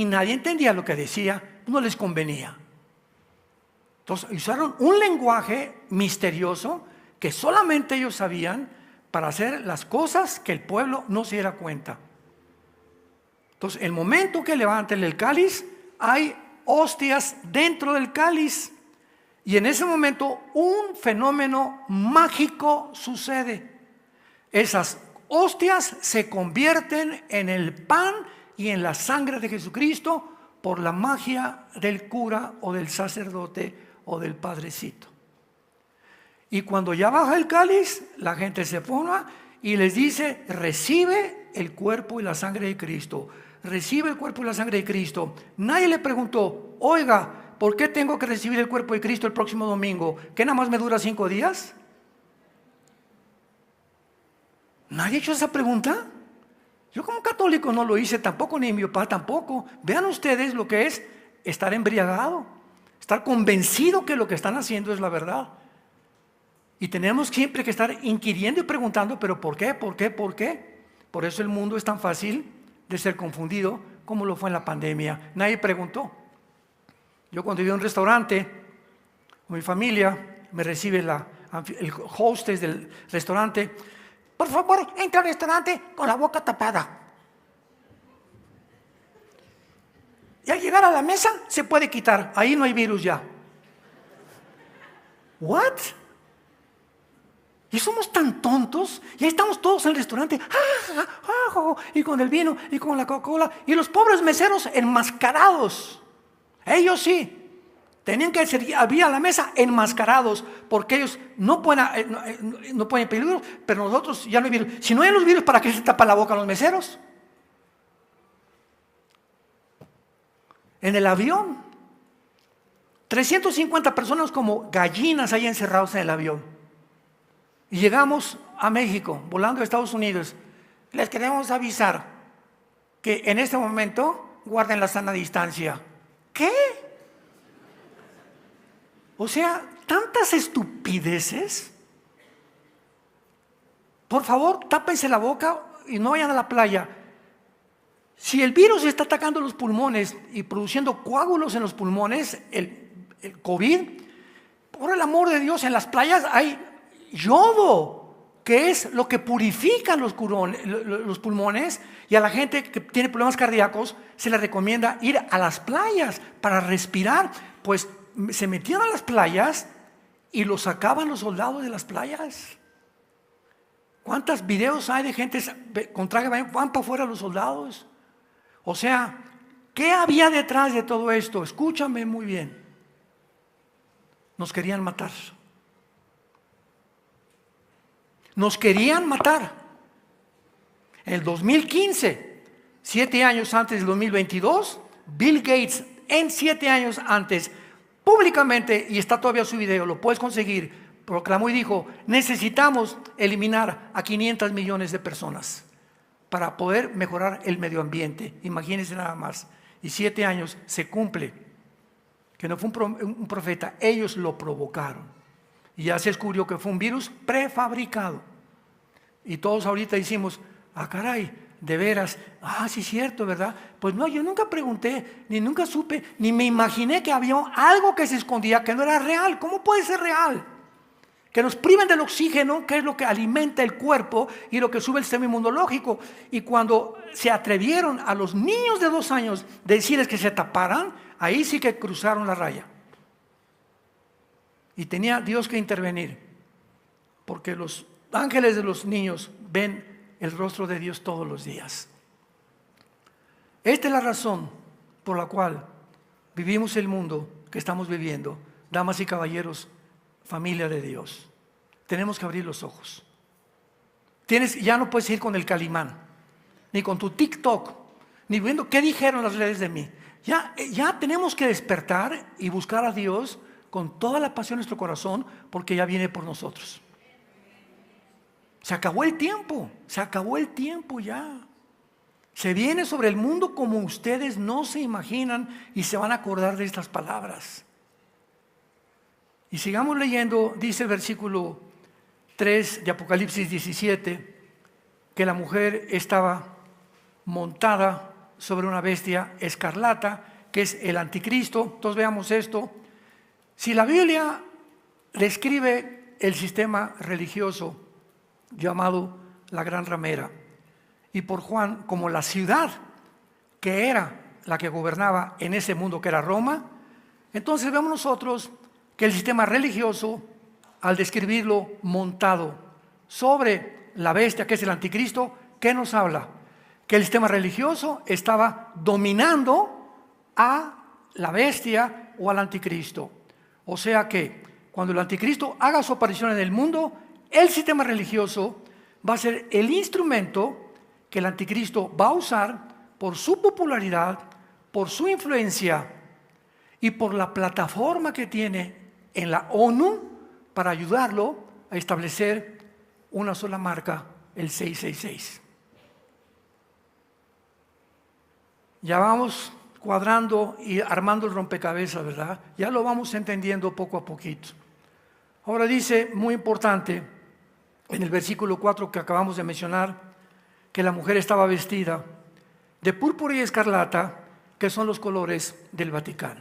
y nadie entendía lo que decía, no les convenía. Entonces usaron un lenguaje misterioso que solamente ellos sabían para hacer las cosas que el pueblo no se diera cuenta. Entonces, el momento que levanten el cáliz, hay hostias dentro del cáliz. Y en ese momento un fenómeno mágico sucede. Esas hostias se convierten en el pan y en la sangre de Jesucristo por la magia del cura o del sacerdote o del padrecito. Y cuando ya baja el cáliz, la gente se pone y les dice: recibe el cuerpo y la sangre de Cristo. Recibe el cuerpo y la sangre de Cristo. Nadie le preguntó: oiga, ¿por qué tengo que recibir el cuerpo de Cristo el próximo domingo? ¿Que nada más me dura 5 días? ¿Nadie ha hecho esa pregunta? Yo como católico no lo hice tampoco, ni mi papá tampoco. Vean ustedes lo que es estar embriagado, estar convencido que lo que están haciendo es la verdad. Y tenemos siempre que estar inquiriendo y preguntando: ¿pero por qué? ¿Por qué? ¿Por qué? Por eso el mundo es tan fácil de ser confundido como lo fue en la pandemia. Nadie preguntó. Yo cuando iba a un restaurante, mi familia me recibe el hostess del restaurante: por favor, entra al restaurante con la boca tapada. Y al llegar a la mesa se puede quitar, ahí no hay virus ya. ¿What? Y somos tan tontos, y ahí estamos todos en el restaurante, y con el vino, y con la Coca-Cola, y los pobres meseros enmascarados. Ellos sí, tenían que servir a la mesa enmascarados, porque ellos no pueden pedir virus, pero nosotros ya no hay virus. Si no hay los virus, ¿para qué se tapan la boca a los meseros? En el avión, 350 personas como gallinas ahí encerrados en el avión. Y llegamos a México, volando a Estados Unidos. Les queremos avisar que en este momento guarden la sana distancia. ¿Qué? O sea, tantas estupideces. Por favor, tápense la boca y no vayan a la playa. Si el virus está atacando los pulmones y produciendo coágulos en los pulmones, el COVID, por el amor de Dios, en las playas hay yodo, que es lo que purifica los pulmones, y a la gente que tiene problemas cardíacos se le recomienda ir a las playas para respirar. Pues se metían a las playas y los sacaban los soldados de las playas. ¿Cuántos videos hay de gente con traje van para afuera los soldados? O sea, ¿qué había detrás de todo esto? Escúchame muy bien. Nos querían matar. Nos querían matar. En el 2015, 7 años antes del 2022, Bill Gates, en 7 años antes, públicamente, y está todavía su video, lo puedes conseguir, proclamó y dijo: necesitamos eliminar a 500 millones de personas para poder mejorar el medio ambiente. Imagínense nada más. Y 7 años se cumple. Que no fue un profeta, ellos lo provocaron. Y ya se descubrió que fue un virus prefabricado. Y todos ahorita decimos: caray, de veras, sí es cierto, ¿verdad? Pues no, yo nunca pregunté, ni nunca supe, ni me imaginé que había algo que se escondía que no era real. ¿Cómo puede ser real? Que nos priven del oxígeno, que es lo que alimenta el cuerpo y lo que sube el sistema inmunológico. Y cuando se atrevieron a los niños de 2 años de decirles que se taparan, ahí sí que cruzaron la raya. Y tenía Dios que intervenir, porque los ángeles de los niños ven el rostro de Dios todos los días. Esta es la razón por la cual vivimos el mundo que estamos viviendo, damas y caballeros, familia de Dios. Tenemos que abrir los ojos. Ya no puedes ir con el Calimán, ni con tu TikTok, ni viendo qué dijeron las redes de mí. Ya tenemos que despertar y buscar a Dios con toda la pasión de nuestro corazón, porque ya viene por nosotros. Se acabó el tiempo ya. Se viene sobre el mundo como ustedes no se imaginan, y se van a acordar de estas palabras. Y sigamos leyendo. Dice el versículo 3 de Apocalipsis 17 que la mujer estaba montada sobre una bestia escarlata, que es el anticristo. Entonces veamos esto. Si la Biblia describe el sistema religioso llamado la Gran Ramera, y por Juan como la ciudad que era la que gobernaba en ese mundo que era Roma, entonces vemos nosotros que el sistema religioso, al describirlo montado sobre la bestia que es el anticristo, ¿qué nos habla? Que el sistema religioso estaba dominando a la bestia o al anticristo. O sea que cuando el anticristo haga su aparición en el mundo, el sistema religioso va a ser el instrumento que el anticristo va a usar por su popularidad, por su influencia y por la plataforma que tiene en la ONU para ayudarlo a establecer una sola marca, el 666. Ya vamos cuadrando y armando el rompecabezas, ¿verdad? Ya lo vamos entendiendo poco a poquito. Ahora dice, muy importante, en el versículo 4 que acabamos de mencionar, que la mujer estaba vestida de púrpura y escarlata, que son los colores del Vaticano.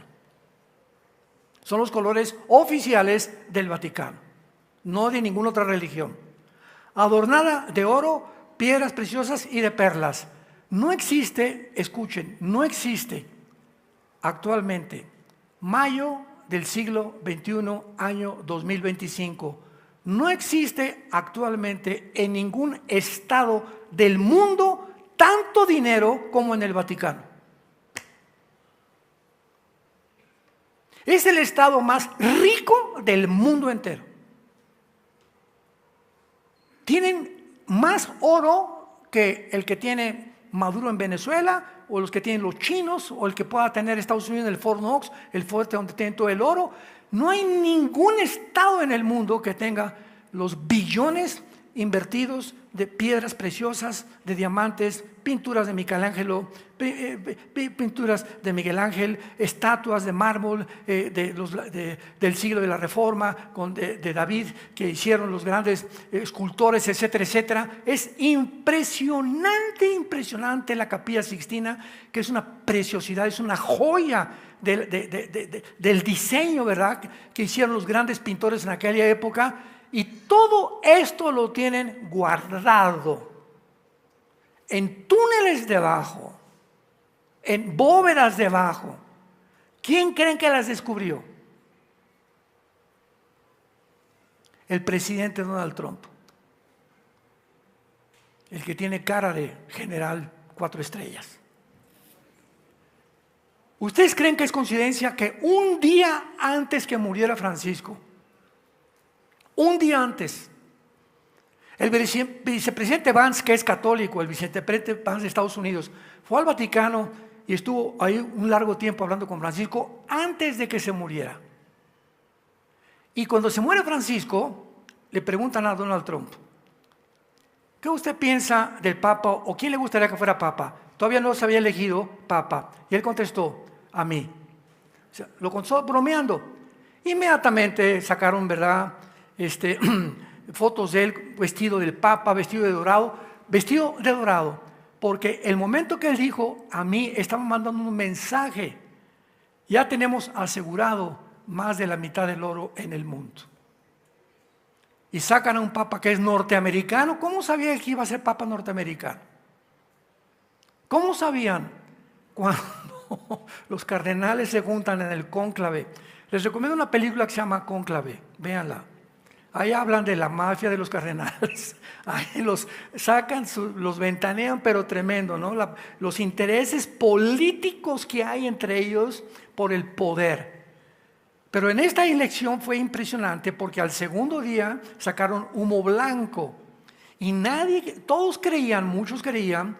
Son los colores oficiales del Vaticano, no de ninguna otra religión. Adornada de oro, piedras preciosas y de perlas. No existe, escuchen, no existe actualmente, mayo del siglo XXI, año 2025, no existe actualmente en ningún estado del mundo tanto dinero como en el Vaticano. Es el estado más rico del mundo entero. Tienen más oro que el que tiene Maduro en Venezuela, o los que tienen los chinos, o el que pueda tener Estados Unidos en el Fort Knox, el fuerte donde tienen todo el oro. No hay ningún estado en el mundo que tenga los billones invertidos de piedras preciosas, de diamantes, pinturas de Michelangelo, pinturas de Miguel Ángel, estatuas de mármol del siglo de la Reforma, de David, que hicieron los grandes escultores, etcétera, etcétera. Es impresionante, impresionante la Capilla Sixtina, que es una preciosidad, es una joya del diseño, ¿verdad?, que hicieron los grandes pintores en aquella época. Y todo esto lo tienen guardado en túneles debajo, en bóvedas debajo. ¿Quién creen que las descubrió? El presidente Donald Trump, el que tiene cara de general 4 estrellas. ¿Ustedes creen que es coincidencia que un día antes que muriera Francisco, un día antes, el vicepresidente Vance, que es católico, el vicepresidente Vance de Estados Unidos, fue al Vaticano y estuvo ahí un largo tiempo hablando con Francisco antes de que se muriera? Y cuando se muere Francisco, le preguntan a Donald Trump, ¿qué usted piensa del Papa o quién le gustaría que fuera Papa? Todavía no se había elegido Papa. Y él contestó, a mí. O sea, lo contestó bromeando. Inmediatamente sacaron, ¿verdad?, fotos de él vestido del Papa, vestido de dorado, porque el momento que él dijo a mí, estaba mandando un mensaje. Ya tenemos asegurado más de la mitad del oro en el mundo. Y sacan a un Papa que es norteamericano. ¿Cómo sabía él que iba a ser Papa norteamericano? ¿Cómo sabían? Cuando los cardenales se juntan en el cónclave. Les recomiendo una película que se llama Cónclave, véanla. Ahí hablan de la mafia de los cardenales. Ahí los sacan, los ventanean, pero tremendo, ¿no? Los intereses políticos que hay entre ellos por el poder. Pero en esta elección fue impresionante porque al segundo día sacaron humo blanco. Y todos creían, muchos creían,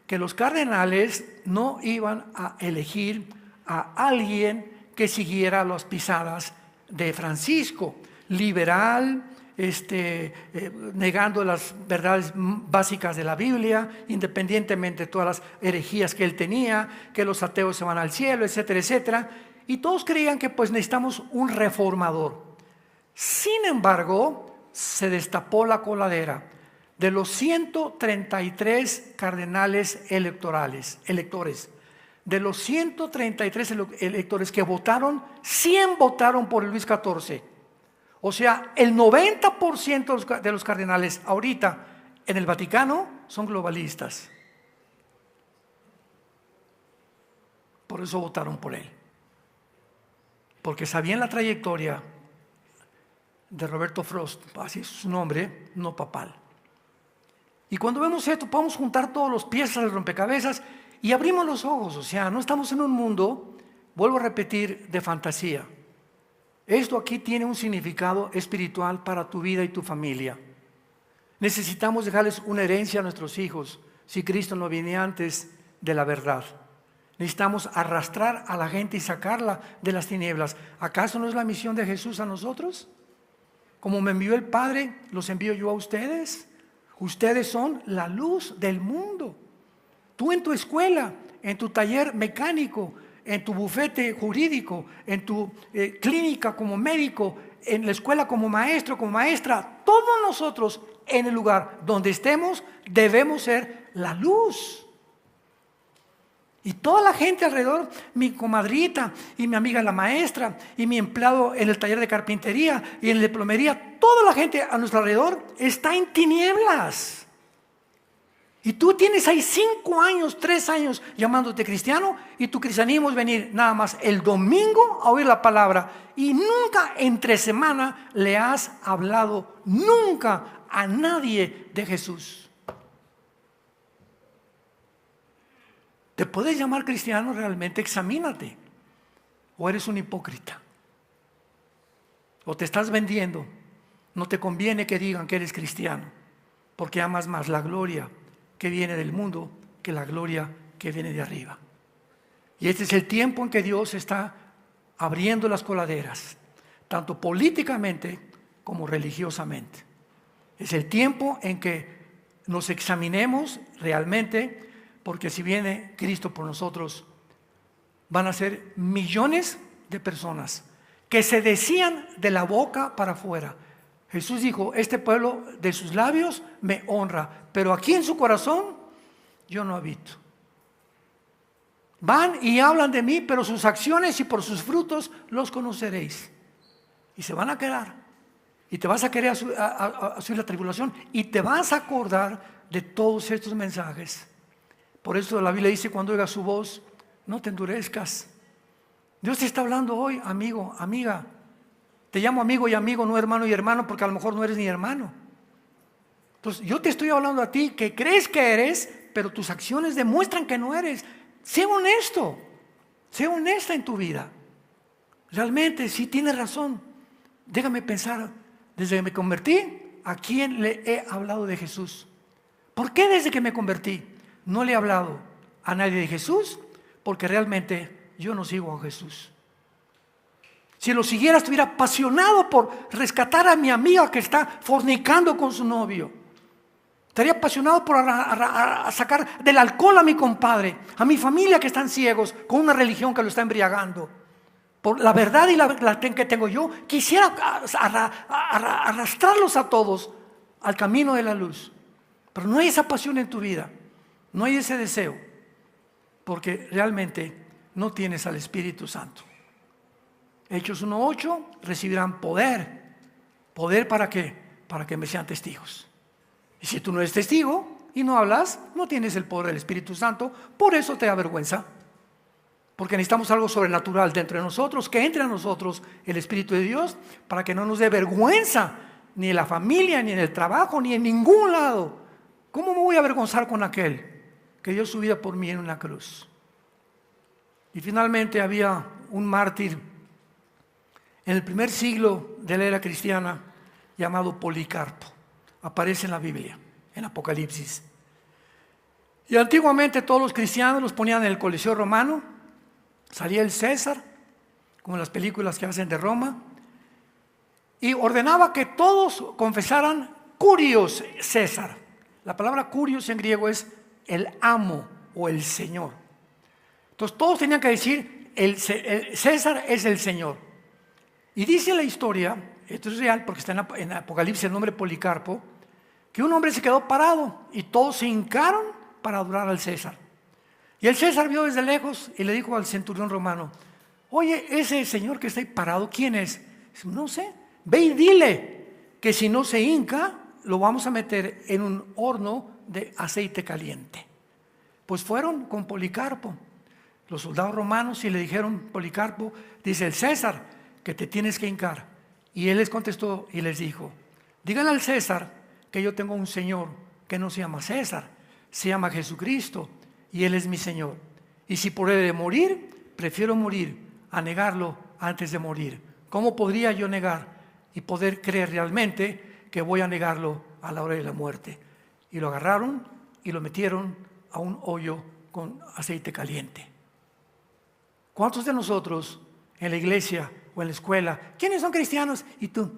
que los cardenales no iban a elegir a alguien que siguiera las pisadas de Francisco. Liberal, negando las verdades básicas de la Biblia, independientemente de todas las herejías que él tenía, que los ateos se van al cielo, etcétera, etcétera. Y todos creían que pues necesitamos un reformador. Sin embargo, se destapó la coladera. de los 133 cardenales electores, de los 133 electores que votaron, 100 votaron por Luis XIV. O sea, el 90% de los cardenales ahorita en el Vaticano son globalistas. Por eso votaron por él. Porque sabían la trayectoria de Roberto Frost, así es su nombre, no papal. Y cuando vemos esto, podemos juntar todas las piezas del rompecabezas y abrimos los ojos. O sea, no estamos en un mundo, vuelvo a repetir, de fantasía. Esto aquí tiene un significado espiritual para tu vida y tu familia. Necesitamos dejarles una herencia a nuestros hijos si Cristo no viene antes de la verdad. Necesitamos arrastrar a la gente y sacarla de las tinieblas. ¿Acaso no es la misión de Jesús a nosotros? Como me envió el Padre, los envío yo a ustedes. Ustedes son la luz del mundo. Tú en tu escuela, en tu taller mecánico, en tu bufete jurídico, en tu clínica como médico, en la escuela como maestro, como maestra, todos nosotros en el lugar donde estemos debemos ser la luz. Y toda la gente alrededor, mi comadrita y mi amiga la maestra y mi empleado en el taller de carpintería y en el de plomería, toda la gente a nuestro alrededor está en tinieblas. Y tú tienes ahí 5 años, 3 años llamándote cristiano y tu cristianismo es venir nada más el domingo a oír la palabra y nunca entre semana le has hablado nunca a nadie de Jesús. ¿Te puedes llamar cristiano realmente? Examínate. ¿O eres un hipócrita? ¿O te estás vendiendo? No te conviene que digan que eres cristiano, porque amas más la gloria que viene del mundo que la gloria que viene de arriba. Y este es el tiempo en que Dios está abriendo las coladeras, tanto políticamente como religiosamente. Es el tiempo en que nos examinemos realmente, porque si viene Cristo por nosotros, van a ser millones de personas que se decían de la boca para afuera. Jesús dijo, este pueblo de sus labios me honra, pero aquí en su corazón yo no habito. Van y hablan de mí, pero sus acciones y por sus frutos los conoceréis. Y se van a quedar. Y te vas a querer subir la tribulación y te vas a acordar de todos estos mensajes. Por eso la Biblia dice, cuando oigas su voz, no te endurezcas. Dios te está hablando hoy, amigo, amiga. Te llamo amigo y amigo, no hermano y hermano, porque a lo mejor no eres ni hermano. Entonces, yo te estoy hablando a ti que crees que eres, pero tus acciones demuestran que no eres. Sé honesto, sé honesta en tu vida. Realmente, si tienes razón, déjame pensar, desde que me convertí, ¿a quién le he hablado de Jesús? ¿Por qué desde que me convertí no le he hablado a nadie de Jesús? Porque realmente yo no sigo a Jesús. Si lo siguiera, estuviera apasionado por rescatar a mi amiga que está fornicando con su novio. Estaría apasionado por sacar del alcohol a mi compadre, a mi familia que están ciegos con una religión que lo está embriagando. Por la verdad y la que tengo yo, quisiera arrastrarlos a todos al camino de la luz. Pero no hay esa pasión en tu vida, no hay ese deseo, porque realmente no tienes al Espíritu Santo. Hechos 1:8, recibirán poder. ¿Poder para qué? Para que me sean testigos. Y si tú no eres testigo y no hablas, no tienes el poder del Espíritu Santo, por eso te da vergüenza. Porque necesitamos algo sobrenatural dentro de nosotros, que entre a nosotros el Espíritu de Dios, para que no nos dé vergüenza, ni en la familia, ni en el trabajo, ni en ningún lado. ¿Cómo me voy a avergonzar con aquel que dio su vida por mí en una cruz? Y finalmente había un mártir en el primer siglo de la era cristiana llamado Policarpo. Aparece en la Biblia, en Apocalipsis. Y antiguamente todos los cristianos los ponían en el Coliseo romano. Salía el César, como en las películas que hacen de Roma, y ordenaba que todos confesaran Curios César. La palabra Curios en griego es el amo o el Señor. Entonces todos tenían que decir, el César es el Señor. Y dice la historia, esto es real porque está en Apocalipsis el nombre Policarpo, que un hombre se quedó parado y todos se hincaron para adorar al César. Y el César vio desde lejos y le dijo al centurión romano: oye, ese señor que está ahí parado, ¿quién es? Dice: no sé, ve y dile que si no se hinca, lo vamos a meter en un horno de aceite caliente. Pues fueron con Policarpo, los soldados romanos, y le dijeron: Policarpo, dice el César que te tienes que hincar. Y él les contestó y les dijo: díganle al César que yo tengo un Señor que no se llama César, se llama Jesucristo, y Él es mi Señor. Y si por Él he de morir, prefiero morir a negarlo antes de morir. ¿Cómo podría yo negar y poder creer realmente que voy a negarlo a la hora de la muerte? Y lo agarraron y lo metieron a un hoyo con aceite caliente. ¿Cuántos de nosotros en la iglesia o en la escuela, quiénes son cristianos? Y tú,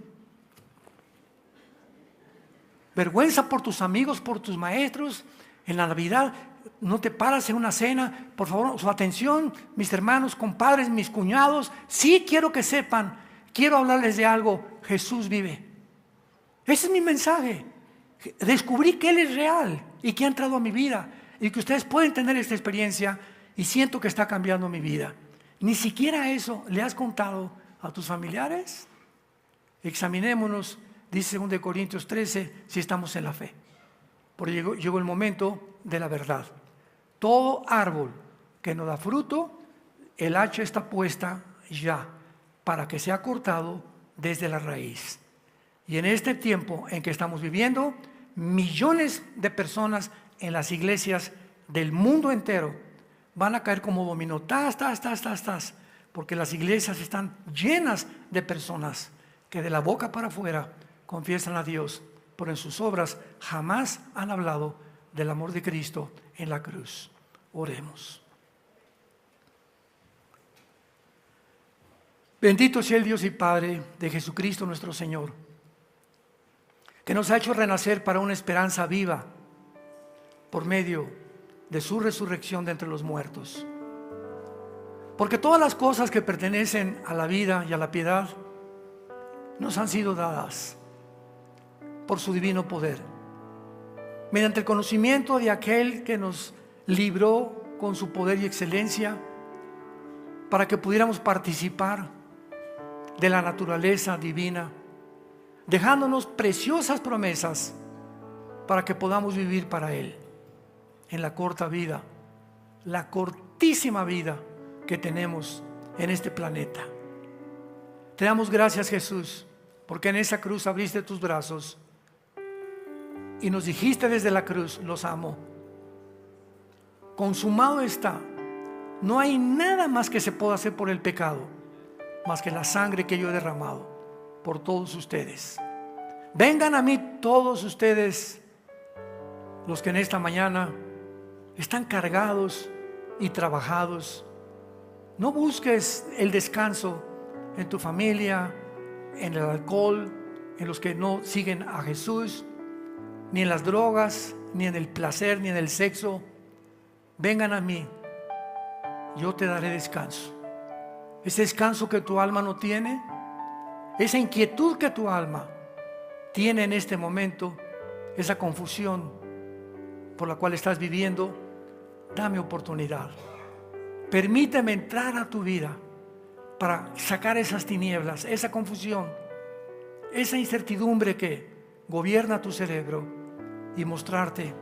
vergüenza por tus amigos, por tus maestros. En la Navidad no te paras en una cena. Por favor, su atención, mis hermanos, compadres, mis cuñados. Sí quiero que sepan, quiero hablarles de algo: Jesús vive. Ese es mi mensaje. Descubrí que Él es real y que ha entrado a mi vida, y que ustedes pueden tener esta experiencia, y siento que está cambiando mi vida. Ni siquiera eso le has contado a tus familiares. Examinémonos, dice 2 Corintios 13, si estamos en la fe. Porque llegó el momento de la verdad. Todo árbol que no da fruto, el hacha está puesta ya para que sea cortado desde la raíz. Y en este tiempo en que estamos viviendo, millones de personas en las iglesias del mundo entero van a caer como dominó, porque las iglesias están llenas de personas que de la boca para afuera confiesan a Dios, pero en sus obras jamás han hablado del amor de Cristo en la cruz. Oremos. Bendito sea el Dios y Padre de Jesucristo nuestro Señor, que nos ha hecho renacer para una esperanza viva por medio de su resurrección de entre los muertos. Porque todas las cosas que pertenecen a la vida y a la piedad nos han sido dadas por su divino poder, mediante el conocimiento de aquel que nos libró con su poder y excelencia, para que pudiéramos participar de la naturaleza divina, dejándonos preciosas promesas para que podamos vivir para Él en la corta vida, la cortísima vida que tenemos en este planeta. Te damos gracias, Jesús, porque en esa cruz abriste tus brazos y nos dijiste desde la cruz: los amo. Consumado está. No hay nada más que se pueda hacer por el pecado, más que la sangre que yo he derramado por todos ustedes. Vengan a mí todos ustedes, los que en esta mañana están cargados y trabajados. No busques el descanso en tu familia, en el alcohol, en los que no siguen a Jesús, ni en las drogas, ni en el placer, ni en el sexo. Vengan a mí, yo te daré descanso. Ese descanso que tu alma no tiene, esa inquietud que tu alma tiene en este momento, esa confusión por la cual estás viviendo, dame oportunidad. Permíteme entrar a tu vida para sacar esas tinieblas, esa confusión, esa incertidumbre que gobierna tu cerebro, y mostrarte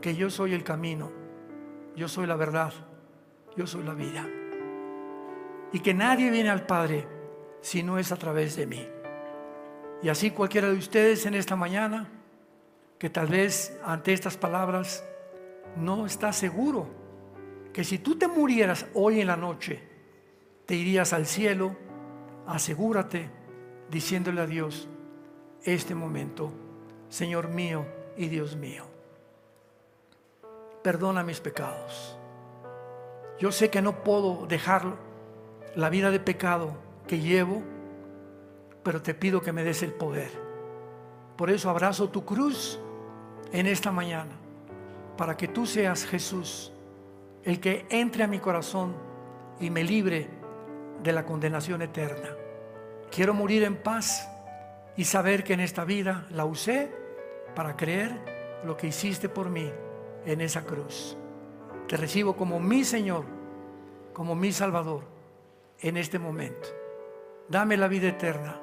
que yo soy el camino, yo soy la verdad, yo soy la vida, y que nadie viene al Padre si no es a través de mí. Y así cualquiera de ustedes en esta mañana, que tal vez ante estas palabras no está seguro que si tú te murieras hoy en la noche te irías al cielo, asegúrate diciéndole a Dios este momento: Señor mío y Dios mío, perdona mis pecados. Yo sé que no puedo dejar la vida de pecado que llevo, pero te pido que me des el poder. Por eso abrazo tu cruz en esta mañana, para que tú seas, Jesús, el que entre a mi corazón y me libre de la condenación eterna. Quiero morir en paz y saber que en esta vida la usé para creer lo que hiciste por mí en esa cruz. Te recibo como mi Señor, como mi Salvador en este momento. Dame la vida eterna.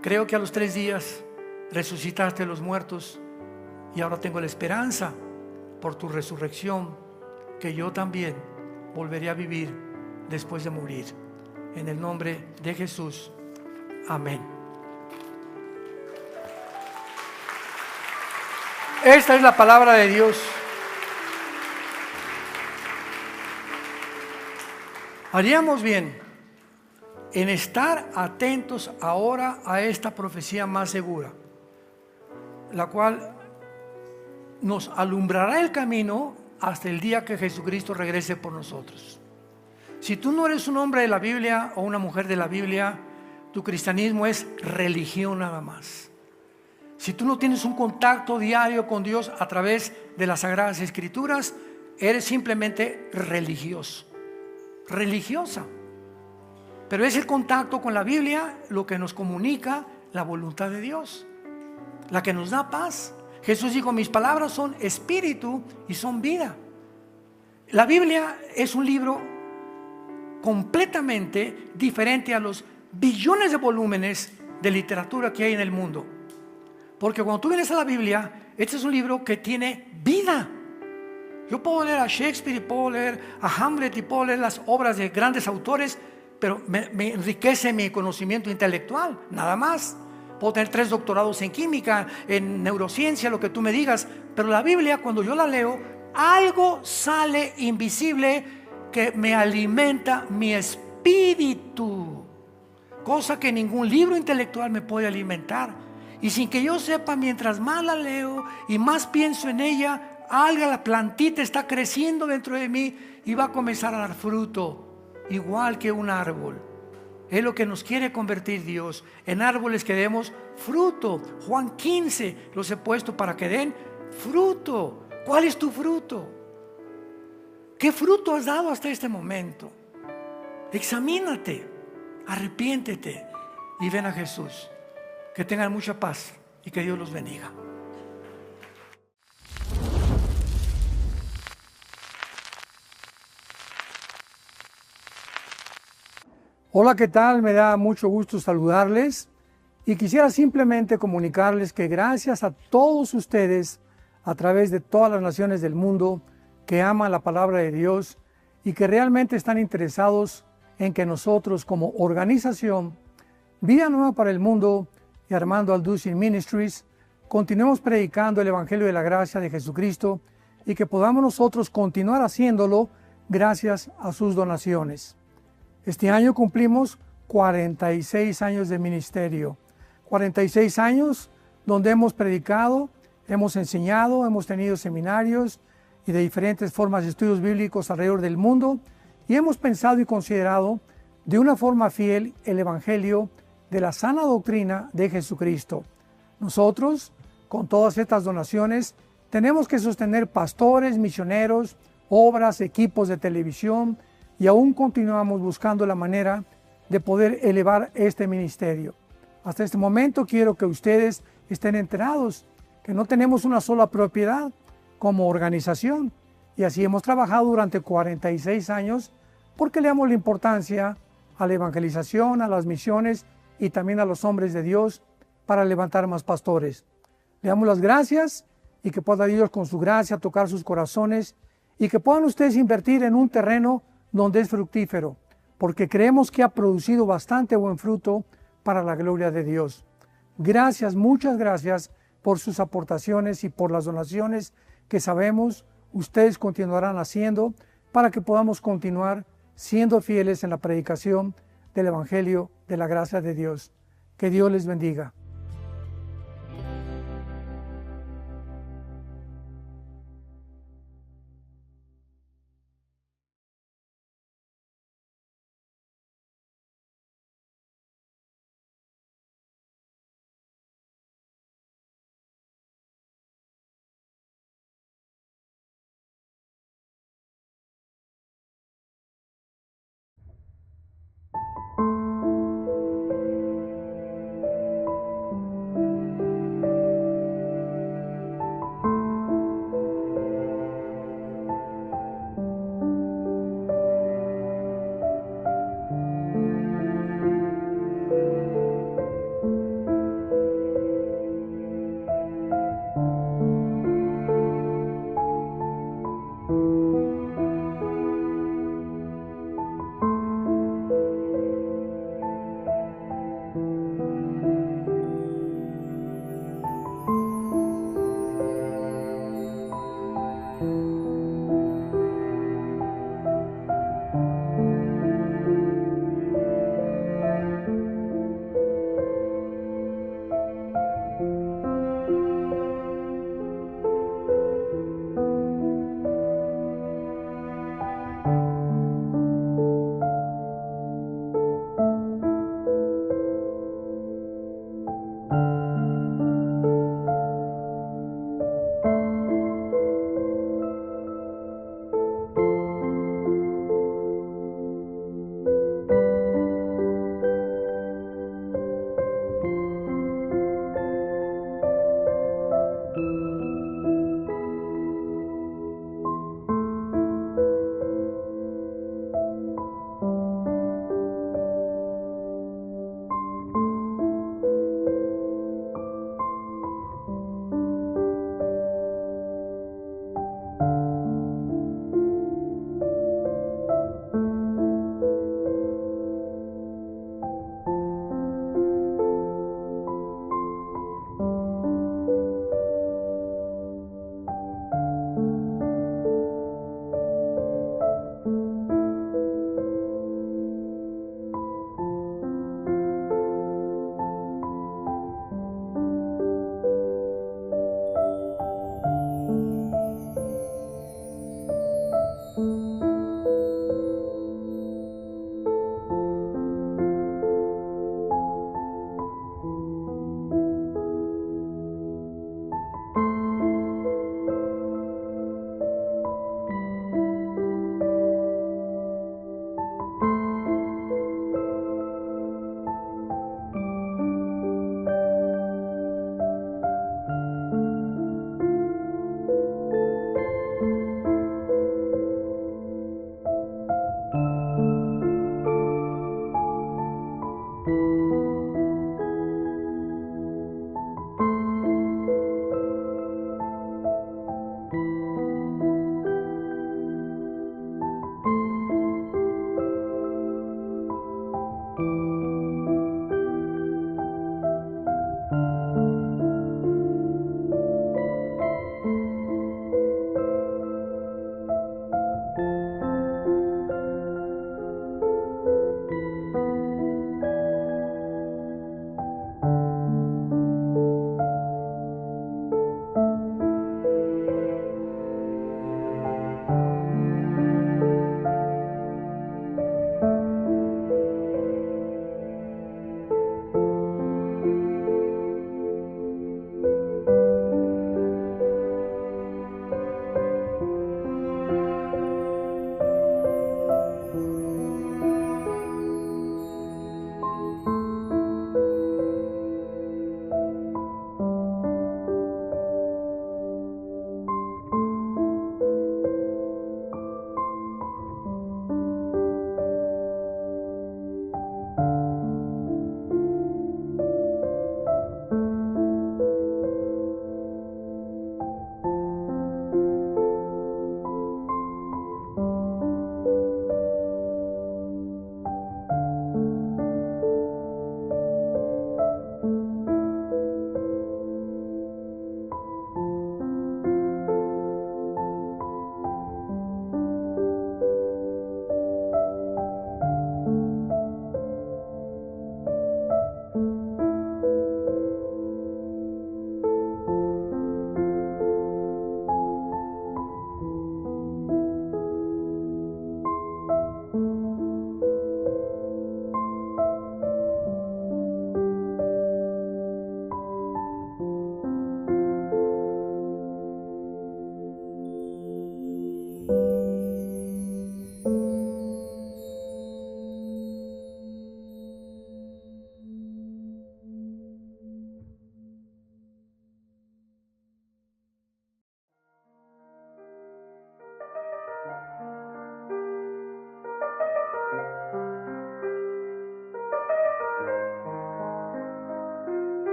Creo que a los 3 días resucitaste de los muertos y ahora tengo la esperanza por tu resurrección que yo también volveré a vivir después de morir. En el nombre de Jesús. Amén. Esta es la palabra de Dios. Haríamos bien en estar atentos ahora a esta profecía más segura, la cual nos alumbrará el camino hasta el día que Jesucristo regrese por nosotros. Si tú no eres un hombre de la Biblia o una mujer de la Biblia, tu cristianismo es religión nada más. Si tú no tienes un contacto diario con Dios a través de las Sagradas Escrituras, eres simplemente religioso, religiosa. Pero es el contacto con la Biblia lo que nos comunica la voluntad de Dios, la que nos da paz. Jesús dijo: mis palabras son espíritu y son vida. La Biblia es un libro completamente diferente a los billones de volúmenes de literatura que hay en el mundo. Porque cuando tú vienes a la Biblia, este es un libro que tiene vida. Yo puedo leer a Shakespeare y puedo leer a Hamlet y puedo leer las obras de grandes autores, pero me enriquece mi conocimiento intelectual, nada más. Puedo tener 3 doctorados en química, en neurociencia, lo que tú me digas, pero la Biblia, cuando yo la leo, algo sale invisible que me alimenta mi espíritu, cosa que ningún libro intelectual me puede alimentar. Y sin que yo sepa, mientras más la leo y más pienso en ella, algo, la plantita está creciendo dentro de mí y va a comenzar a dar fruto, igual que un árbol. Es lo que nos quiere convertir Dios, en árboles que demos fruto. Juan 15 los he puesto para que den fruto. ¿Cuál es tu fruto? ¿Qué fruto has dado hasta este momento? Examínate, arrepiéntete y ven a Jesús. Que tengan mucha paz y que Dios los bendiga. Hola, ¿qué tal? Me da mucho gusto saludarles y quisiera simplemente comunicarles que gracias a todos ustedes a través de todas las naciones del mundo que aman la palabra de Dios y que realmente están interesados en que nosotros como organización Vida Nueva para el Mundo y Armando Alducin Ministries continuemos predicando el Evangelio de la Gracia de Jesucristo y que podamos nosotros continuar haciéndolo gracias a sus donaciones. Este año cumplimos 46 años de ministerio, 46 años donde hemos predicado, hemos enseñado, hemos tenido seminarios y de diferentes formas de estudios bíblicos alrededor del mundo y hemos pensado y considerado de una forma fiel el Evangelio de la sana doctrina de Jesucristo. Nosotros, con todas estas donaciones, tenemos que sostener pastores, misioneros, obras, equipos de televisión y aún continuamos buscando la manera de poder elevar este ministerio. Hasta este momento quiero que ustedes estén enterados que no tenemos una sola propiedad como organización y así hemos trabajado durante 46 años porque le damos la importancia a la evangelización, a las misiones y también a los hombres de Dios para levantar más pastores. Le damos las gracias y que pueda Dios con su gracia tocar sus corazones y que puedan ustedes invertir en un terreno donde es fructífero, porque creemos que ha producido bastante buen fruto para la gloria de Dios. Gracias, muchas gracias por sus aportaciones y por las donaciones que sabemos ustedes continuarán haciendo para que podamos continuar siendo fieles en la predicación del Evangelio de la gracia de Dios. Que Dios les bendiga.